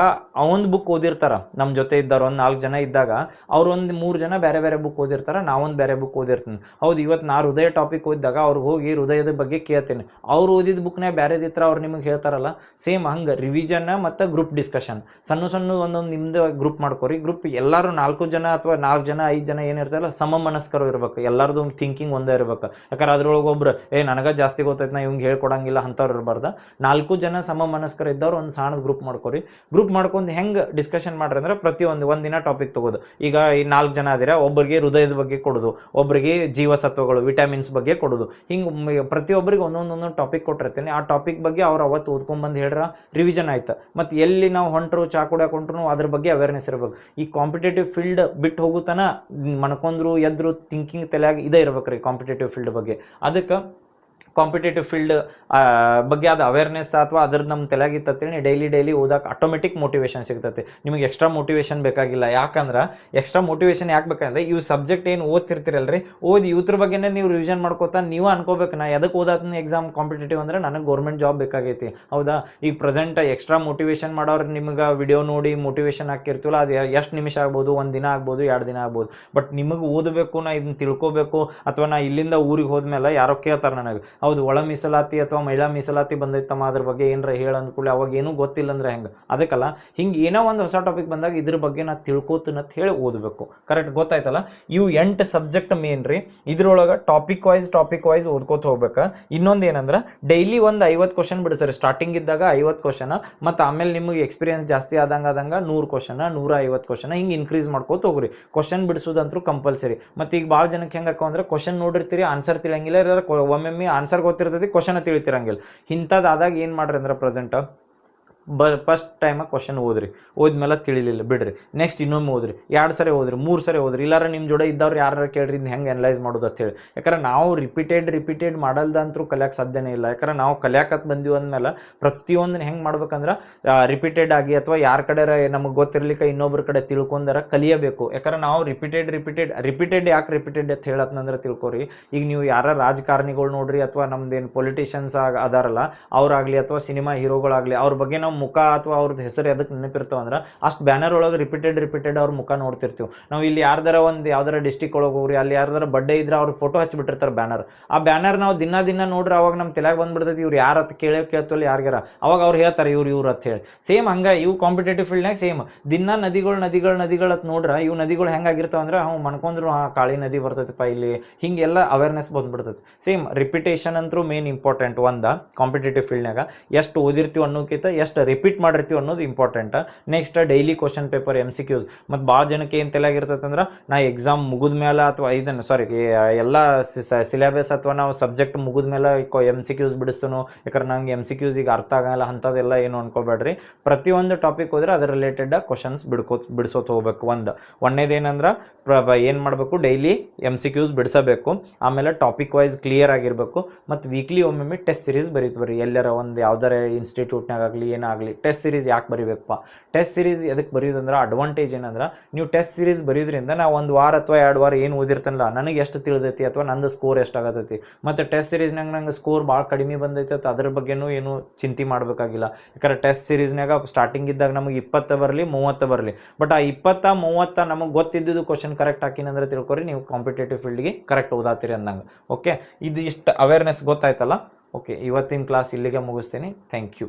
ಅವೊಂದು ಬುಕ್ ಓದಿರ್ತಾರ, ನಮ್ಮ ಜೊತೆ ಇದ್ದವ್ರು ಒಂದು 4 ಜನ ಇದ್ದಾಗ ಅವ್ರು ಒಂದು 3 ಜನ ಬೇರೆ ಬೇರೆ ಬುಕ್ ಓದಿರ್ತಾರೆ, ನಾವೊಂದು ಬೇರೆ ಬುಕ್ ಓದಿರ್ತೀನಿ. ಹೌದು, ಇವತ್ತು ನಾ ಹೃದಯ ಟಾಪಿಕ್ ಓದಿದಾಗ ಅವ್ರಿಗೆ ಹೋಗಿ ಹೃದಯದ ಬಗ್ಗೆ ಕೇಳ್ತೀನಿ, ಅವ್ರು ಓದಿದ ಬುಕ್ನಾಗ ಬೇರೆದಿತ್ರ ಅವ್ರು ನಿಮಗೆ ಹೇಳ್ತಾರಲ್ಲ. ಸೇಮ್ ಹಂಗೆ ರಿವಿಷನ್ ಮತ್ತು ಗ್ರೂಪ್ ಡಿಸ್ಕಷನ್ ಸಣ್ಣ ಒಂದೊಂದು ನಿಮ್ದು ಗ್ರೂಪ್ ಮಾಡ್ಕೋರಿ. ಗ್ರೂಪ್ ಎಲ್ಲರೂ 4 ಜನ ಅಥವಾ 4 ಜನ 5 ಜನ ಏನಿರ್ತಲ್ಲ ಸಮ ಮನಸ್ಕರು ಇರ್ಬೇಕು. ಎಲ್ಲರದು ಥಿಂಕಿಂಗ್ ಒಂದೇ ಇರ್ಬೇಕು. ಯಾಕಂದ್ರೆ ಅದ್ರೊಳಗೆ ಒಬ್ರು ನನಗೆ ಜಾಸ್ತಿ ಗೊತ್ತೈತೆ ನಾ ಇವ್ಗೆ ಹೇಳ್ಕೊಡಂಗಿಲ್ಲ ಅಂಥವ್ರು ಇರಬಾರ್ದು. 4 ಜನ ಸಮ ಮನಸ್ಕರು ಇದ್ದವ್ರು ಒಂದು ಸಣ್ಣ ಗ್ರೂಪ್ ಮಾಡ್ಕೋರಿ. ಗ್ರೂಪ್ ಮಾಡ್ಕೊಂಡು ಹೆಂಗೆ ಡಿಸ್ಕಷನ್ ಮಾಡ್ರಿ ಅಂದ್ರೆ, ಪ್ರತಿಯೊಂದು ಒಂದಿನ ಟಾಪಿಕ್ ತಗೋದು. ಈಗ ಈ 4 ಜನ ಅದೀರ, ಒಬ್ಬರಿಗೆ ಹೃದಯದ ಬಗ್ಗೆ ಕೊಡೋದು, ಒಬ್ಬರಿಗೆ ಜೀವಸತ್ವಗಳು ವಿಟಮಿನ್ಸ್ ಬಗ್ಗೆ ಕೊಡೋದು. ಹಿಂಗೆ ಪ್ರತಿಯೊಬ್ಬರಿಗೆ ಒಂದೊಂದೊಂದು ಟಾಪಿಕ್ ಕೊಟ್ಟಿರ್ತೀನಿ. ಆ ಟಾಪಿಕ್ ಬಗ್ಗೆ ಅವ್ರು ಅವತ್ತು ಓದ್ಕೊಂಡ್ಬಂದು ಹೇಳ್ರ ರಿವಿಷನ್ ಆಯ್ತು. ಮತ್ತು ಎಲ್ಲಿ ನಾವು ಹೊಂಟ್ರು ಚಾ ಕುಡಿಯಕ್ಕೆ ಹೊಂಟ್ರು ಅದ್ರ ಬಗ್ಗೆ ಅವೇರ್ನೆಸ್ ಇರಬೇಕು. ಈ ಕಾಂಪಿಟೇಟಿವ್ ಫೀಲ್ಡ್ ಬಿಟ್ಟು ಹೋಗುತ್ತಾನ ಮನ್ಕೊಂಡ್ರು ಎದ್ರು ಥಿಂಕಿಂಗ್ ತಲೆಯಾಗಿ ಇದೇ ಇರ್ಬೇಕು ರೀ ಕಾಂಪಿಟೇಟಿವ್ ಫೀಲ್ಡ್ ಬಗ್ಗೆ. ಅದಕ್ಕೆ ಕಾಂಪಿಟೇಟಿವ್ ಫೀಲ್ಡ್ ಬಗ್ಗೆ ಅದು ಅವೇರ್ನೆಸ್ ಅಥವಾ ಅದ್ರದ್ದು ನಮ್ಮ ತಲೆಯಾಗಿತ್ತೇಳಿ ಡೈಲಿ ಓದಕ್ಕೆ ಆಟೋಮೆಟಿಕ್ ಮೋಟಿವೇಶನ್ ಸಿಗ್ತೈತಿ. ನಿಮಗೆ ಎಕ್ಸ್ಟ್ರಾ ಮೋಟಿವೇಶನ್ ಬೇಕಾಗಿಲ್ಲ. ಯಾಕಂದ್ರೆ ಎಕ್ಸ್ಟ್ರಾ ಮೋಟಿವೇಶನ್ ಯಾಕೆ ಬೇಕಂದ್ರೆ, ಇವು ಸಬ್ಜೆಕ್ಟ್ ಏನು ಓದ್ತಿರ್ತೀರಲ್ರಿ, ಓದಿ ಇವ್ರ ಬಗ್ಗೆನೇ ನೀವು ರಿವಿಷನ್ ಮಾಡ್ಕೋತಾ ನೀವು ಅನ್ಕೋಬೇಕು, ನಾ ಎದಕ್ಕೆ ಓದಾತೀನಿ ಎಕ್ಸಾಮ್ ಕಾಂಪಿಟೇಟಿವ್ ಅಂದ್ರೆ ನನಗೆ ಗೌರ್ಮೆಂಟ್ ಜಾಬ್ ಬೇಕಾಗೈತಿ. ಹೌದಾ, ಈಗ ಪ್ರೆಸೆಂಟ್ ಎಕ್ಸ್ಟ್ರಾ ಮೋಟಿವೇಶನ್ ಮಾಡೋರು ನಿಮ್ಗೆ ವಿಡಿಯೋ ನೋಡಿ ಮೋಟಿವೇಶನ್ ಹಾಕಿರ್ತೀವಲ್ಲ, ಅದು ಎಷ್ಟು ನಿಮಿಷ ಆಗ್ಬೋದು, 1 ದಿನ ಆಗ್ಬೋದು, 2 ದಿನ ಆಗ್ಬೋದು. ಬಟ್ ನಿಮಗೆ ಓದಬೇಕು, ನಾ ಇದನ್ನ ತಿಳ್ಕೊಬೇಕು, ಅಥವಾ ನಾ ಇಲ್ಲಿಂದ ಊರಿಗೆ ಹೋದ್ಮೇಲೆ ಯಾರೋ ಕೇಳ್ತಾರೆ ನನಗೆ, ಹೌದು ಒಳ ಮೀಸಲಾತಿ ಅಥವಾ ಮಹಿಳಾ ಮೀಸಲಾತಿ ಬಂದೈತಮ್ಮ, ಅದ್ರ ಬಗ್ಗೆ ಏನ್ರ ಹೇಳ ಅಂದ್ಕೊಳ್ಳಿ, ಅವಾಗ ಏನೂ ಗೊತ್ತಿಲ್ಲ ಅಂದ್ರೆ ಹೆಂಗೆ. ಅದಕ್ಕಲ್ಲ, ಹಿಂಗೆ ಏನೋ ಒಂದು ಹೊಸ ಟಾಪಿಕ್ ಬಂದಾಗ ಇದ್ರ ಬಗ್ಗೆ ನಾ ತಿಳ್ಕೋತೀನಿ ಅಂತ ಹೇಳಿ ಓದಬೇಕು. ಕರೆಕ್ಟ್ ಗೊತ್ತಾಯ್ತಲ್ಲ. ಇವು 8 ಸಬ್ಜೆಕ್ಟ್ ಮೇನ್ ರೀ. ಇದ್ರೊಳಗೆ ಟಾಪಿಕ್ ವೈಸ್ ಓದ್ಕೋತ ಹೋಗ್ಬೇಕು. ಇನ್ನೊಂದು ಏನಂದ್ರೆ, ಡೈಲಿ ಒಂದು 50 ಕ್ವಶನ್ ಬಿಡಿಸ್ರಿ. ಸ್ಟಾರ್ಟಿಂಗ್ ಇದ್ದಾಗ 50 ಕ್ವಶನ್, ಮತ್ತು ಆಮೇಲೆ ನಿಮಗೆ ಎಕ್ಸ್ಪೀರಿಯನ್ಸ್ ಜಾಸ್ತಿ ಆದಂಗೆ 100 ಕ್ವಶನ್, 150 ಕ್ವಶನ್, ಹಿಂಗೆ ಇನ್ಕ್ರೀಸ್ ಮಾಡ್ಕೋತ ಹೋಗ್ರಿ. ಕ್ವಶನ್ ಬಿಡಿಸೋದಂತೂ ಕಂಪಲ್ಸರಿ. ಮತ್ತು ಈಗ ಭಾಳ ಜನಕ್ಕೆ ಹೆಂಗೆ ಹಾಕೋ ಅಂದ್ರೆ, ಕ್ವಶನ್ ನೋಡಿರ್ತೀರಿ, ಆನ್ಸರ್ ತಿಳಿಯಂಗಿಲ್ಲ, ಒಮ್ಮೊಮ್ಮೆ ಆನ್ಸರ್ ಗೊತ್ತಿರ್ತೈತಿ, ಕ್ವಶನ್ ತಿಳಿತಿರಂಗಿಲ್ಲ. ಇಂಥದ್ದಾದಾಗ ಏನು ಮಾಡ್ರಿ ಅಂದ್ರೆ, ಪ್ರೆಸೆಂಟ್ ಫಸ್ಟ್ ಟೈಮ್ ಕ್ವಶನ್ ಓದ್ರಿ, ಓದ್ಮೇಲೆ ತಿಳಿಲಿಲ್ಲ ಬಿಡ್ರಿ, ನೆಕ್ಸ್ಟ್ ಇನ್ನೊಮ್ಮೆ ಓದ್ರಿ, 2 ಸರಿ ಓದ್ರಿ, 3 ಸರಿ ಓದ್ರಿ. ಇಲ್ಲಾರ ನಿಮ್ಮ ಜೋಡಿ ಇದ್ದವ್ರು ಯಾರು ಕೇಳ್ರಿ ಇದನ್ನ ಹೆಂಗೆ ಅನಲೈಸ್ ಮಾಡೋದು ಅಂತ ಹೇಳಿ. ಯಾಕಂದ್ರೆ ನಾವು ರಿಪೀಟೆಡ್ ಮಾಡಲ್ದಂತರೂ ಕಲಿಯಕ್ಕೆ ಸಾಧ್ಯನೇ ಇಲ್ಲ. ಯಾಕಂದ್ರೆ ನಾವು ಕಲಿಯಾಕತ್ ಬಂದೀವಿ ಅಂದಮೇಲೆ ಪ್ರತಿಯೊಂದನ್ನ ಹೆಂಗೆ ಮಾಡ್ಬೇಕಂದ್ರೆ, ರಿಪೀಟೆಡ್ ಆಗಿ ಅಥವಾ ಯಾರ ಕಡೆ ನಮಗೆ ಗೊತ್ತಿರ್ಲಿಕ್ಕೆ ಇನ್ನೊಬ್ರ ಕಡೆ ತಿಳ್ಕೊಂಡಾರ ಕಲಿಯಬೇಕು. ಯಾಕಂದ್ರೆ ನಾವು ರಿಪೀಟೆಡ್ ಯಾಕೆ ರಿಪೀಟೆಡ್ ಅಂತ ಹೇಳತ್ನಂದ್ರೆ ತಿಳ್ಕೊರಿ. ಈಗ ನೀವು ಯಾರ ರಾಜಕಾರಣಿಗಳು ನೋಡ್ರಿ, ಅಥವಾ ನಮ್ದೇನು ಪೊಲಿಟಿಷಿಯನ್ಸ್ ಅದಾರಲ್ಲ ಅವರಾಗಲಿ, ಅಥವಾ ಸಿನಿಮಾ ಹೀರೋಗಳಾಗಲಿ, ಅವ್ರ ಬಗ್ಗೆ ನಾವು ಮುಖ ಅಥವಾ ಅವ್ರದ್ದು ಹೆಸರು ಎದಕ್ಕೆ ನೆನಪಿರ್ತಾವ ಅಂದ್ರೆ, ಅಷ್ಟು ಬ್ಯಾನರ್ ಒಳಗೆ ರಿಪೀಟೆಡ್ ಅವ್ರ ಮುಖ ನೋಡ್ತಿರ್ತೀವಿ ನಾವು. ಇಲ್ಲಿ ಯಾವ್ದಾರ ಡಿಸ್ಟಿಕ್ ಒಳಗೆ ಹೋಗ್ರಿ, ಅಲ್ಲಿ ಯಾರ್ದಾರ ಬರ್ಡೇ ಇದ್ರೆ ಅವ್ರ ಫೋಟೋ ಹಚ್ಚಿಬಿಟ್ಟಿರ್ತಾರೆ ಬ್ಯಾನರ್. ಆ ಬ್ಯಾನರ್ ನಾವು ದಿನ ನೋಡ್ರಿ, ಅವಾಗ ನಮ್ಮ ತಲೆಗೆ ಬಂದ್ಬಿಡ್ತೈತಿ ಇವ್ರು ಯಾರು ಅಂತ ಕೇಳ್ತಲ್ಲ ಯಾರಿಗಾರ, ಅವಾಗ ಅವ್ರು ಹೇಳ್ತಾರೆ ಇವ್ರು ಅಂತ ಹೇಳಿ. ಸೇಮ್ ಹಂಗೆ ಇವು ಕಾಂಪಿಟೇಟಿವ್ ಫೀಲ್ಡ್ನಾಗ ಸೇಮ್ ದಿನ ನದಿಗಳು ಅಂತ ನೋಡ್ರೆ, ಇವು ನದಿಗಳು ಹೆಂಗಾಗಿರ್ತಾವ ಅಂದ್ರೆ, ಮನ್ಕೊಂಡ್ರು ಕಾಳಿ ನದಿ ಬರ್ತೈತಿಪ್ಪ ಇಲ್ಲಿ, ಹಿಂಗೆಲ್ಲ ಅವೇರ್ನೆಸ್ ಬಂದ್ಬಿಡ್ತೈತಿ. ಸೇಮ್ ರಿಪಿಟೇಷನ್ ಅಂತೂ ಮೇನ್ ಇಂಪಾರ್ಟೆಂಟ್. ಕಾಂಪಿಟೇಟಿವ್ ಫೀಲ್ಡ್ನಾಗ ಎಷ್ಟು ಓದಿರ್ತೀವಿ ಅನ್ನೋಕ್ಕಿಂತ ಎಷ್ಟು ರಿಪೀಟ್ ಮಾಡಿರ್ತೀವಿ ಅನ್ನೋದು important. Next daily question paper MCQs. ಮತ್ತು ಭಾಳ ಜನಕ್ಕೆ ಏನು ತಲೆಯಾಗಿರ್ತೈತೆ ಅಂದ್ರೆ, ನಾ ಎಕ್ಸಾಮ್ ಮುಗಿದ ಮೇಲೆ ಅಥವಾ ಎಲ್ಲ ಸಿಲೆಬಸ್ ಅಥವಾ ನಾವು ಸಬ್ಜೆಕ್ಟ್ ಮುಗಿದ ಮೇಲೆ MCQs ಬಿಡಿಸ್ತೇನೋ, ಯಾಕಂದ್ರೆ ನಂಗೆ MCQs ಈಗ ಅರ್ಥ ಆಗಲ್ಲ ಅಂಥದ್ದೆಲ್ಲ ಏನು ಅನ್ಕೋಬೇಡ್ರಿ. ಪ್ರತಿಯೊಂದು ಟಾಪಿಕ್ ಹೋದ್ರೆ ಅದ್ರ ರಿಲೇಟೆಡ್ ಕ್ವಶನ್ಸ್ ಬಿಡಿಸೋತ ಹೋಗ್ಬೇಕು. ಒಂದೇದೇನಂದ್ರೆ ಏನು ಮಾಡಬೇಕು, ಡೈಲಿ MCQs ಬಿಡಿಸಬೇಕು. ಆಮೇಲೆ ಟಾಪಿಕ್ ವೈಸ್ ಕ್ಲಿಯರ್ ಆಗಿರಬೇಕು. ಮತ್ತು ವೀಕ್ಲಿ ಒಮ್ಮೊಮ್ಮೆ ಟೆಸ್ಟ್ ಸೀರೀಸ್ ಬರೀತು ಬರ್ರಿ. ಎಲ್ಲರ ಒಂದು ಯಾವ್ದಾರ ಇನ್ಸ್ಟಿಟ್ಯೂಟ್ನಾಗಲಿ ಏನಾಗಲಿ ಆಗಲಿ ಟೆಸ್ಟ್ ಸೀರೀಸ್ ಯಾಕೆ ಬರೀಬೇಕಪ್ಪ? ಟೆಸ್ಟ್ ಸೀರೀಸ್ ಎದಕ್ಕೆ ಬರೆಯೋದಂದ್ರೆ ಅಡ್ವಾಂಟೇಜ್ ಏನಂದ್ರೆ ನೀವು ಟೆಸ್ಟ್ ಸೀರೀಸ್ ಬರೆಯೋದ್ರಿಂದ ನಾವು 1 ವಾರ ಅಥವಾ 2 ವಾರ ಏನು ಓದಿರ್ತನಲ್ಲ ನನಗೆ ಎಷ್ಟು ತಿಳಿದೈತಿ ಅಥವಾ ನಂದು ಸ್ಕೋರ್ ಎಷ್ಟಾಗತೈತಿ, ಮತ್ತು ಟೆಸ್ಟ್ ಸೀರೀಸ್ನಾಗ ನಂಗೆ ಸ್ಕೋರ್ ಭಾಳ ಕಡಿಮೆ ಬಂದೈತೆ ಅದ್ರ ಬಗ್ಗೆನೂ ಏನು ಚಿಂತೆ ಮಾಡಬೇಕಾಗಿಲ್ಲ. ಯಾಕಂದ್ರೆ ಟೆಸ್ಟ್ ಸೀರೀಸ್ನಾಗ ಸ್ಟಾರ್ಟಿಂಗ್ ಇದ್ದಾಗ ನಮಗೆ 20 ಬರಲಿ 30 ಬರಲಿ, ಬಟ್ ಆ 20 30 ನಮಗೆ ಗೊತ್ತಿದ್ದು ಕ್ವಶನ್ ಕರೆಕ್ಟ್ ಹಾಕಿನಂದ್ರೆ ತಿಳ್ಕೊರಿ ನೀವು ಕಾಂಪಿಟೇಟಿವ್ ಫೀಲ್ಡ್ಗೆ ಕರೆಕ್ಟ್ ಓದಾತೀರಿ ಅಂದಂಗೆ. ಓಕೆ, ಇದು ಇಷ್ಟು ಅವೇರ್ನೆಸ್ ಗೊತ್ತಾಯ್ತಲ್ಲ. ಓಕೆ, ಇವತ್ತಿನ ಕ್ಲಾಸ್ ಇಲ್ಲಿಗೆ ಮುಗಿಸ್ತೀನಿ. Thank you.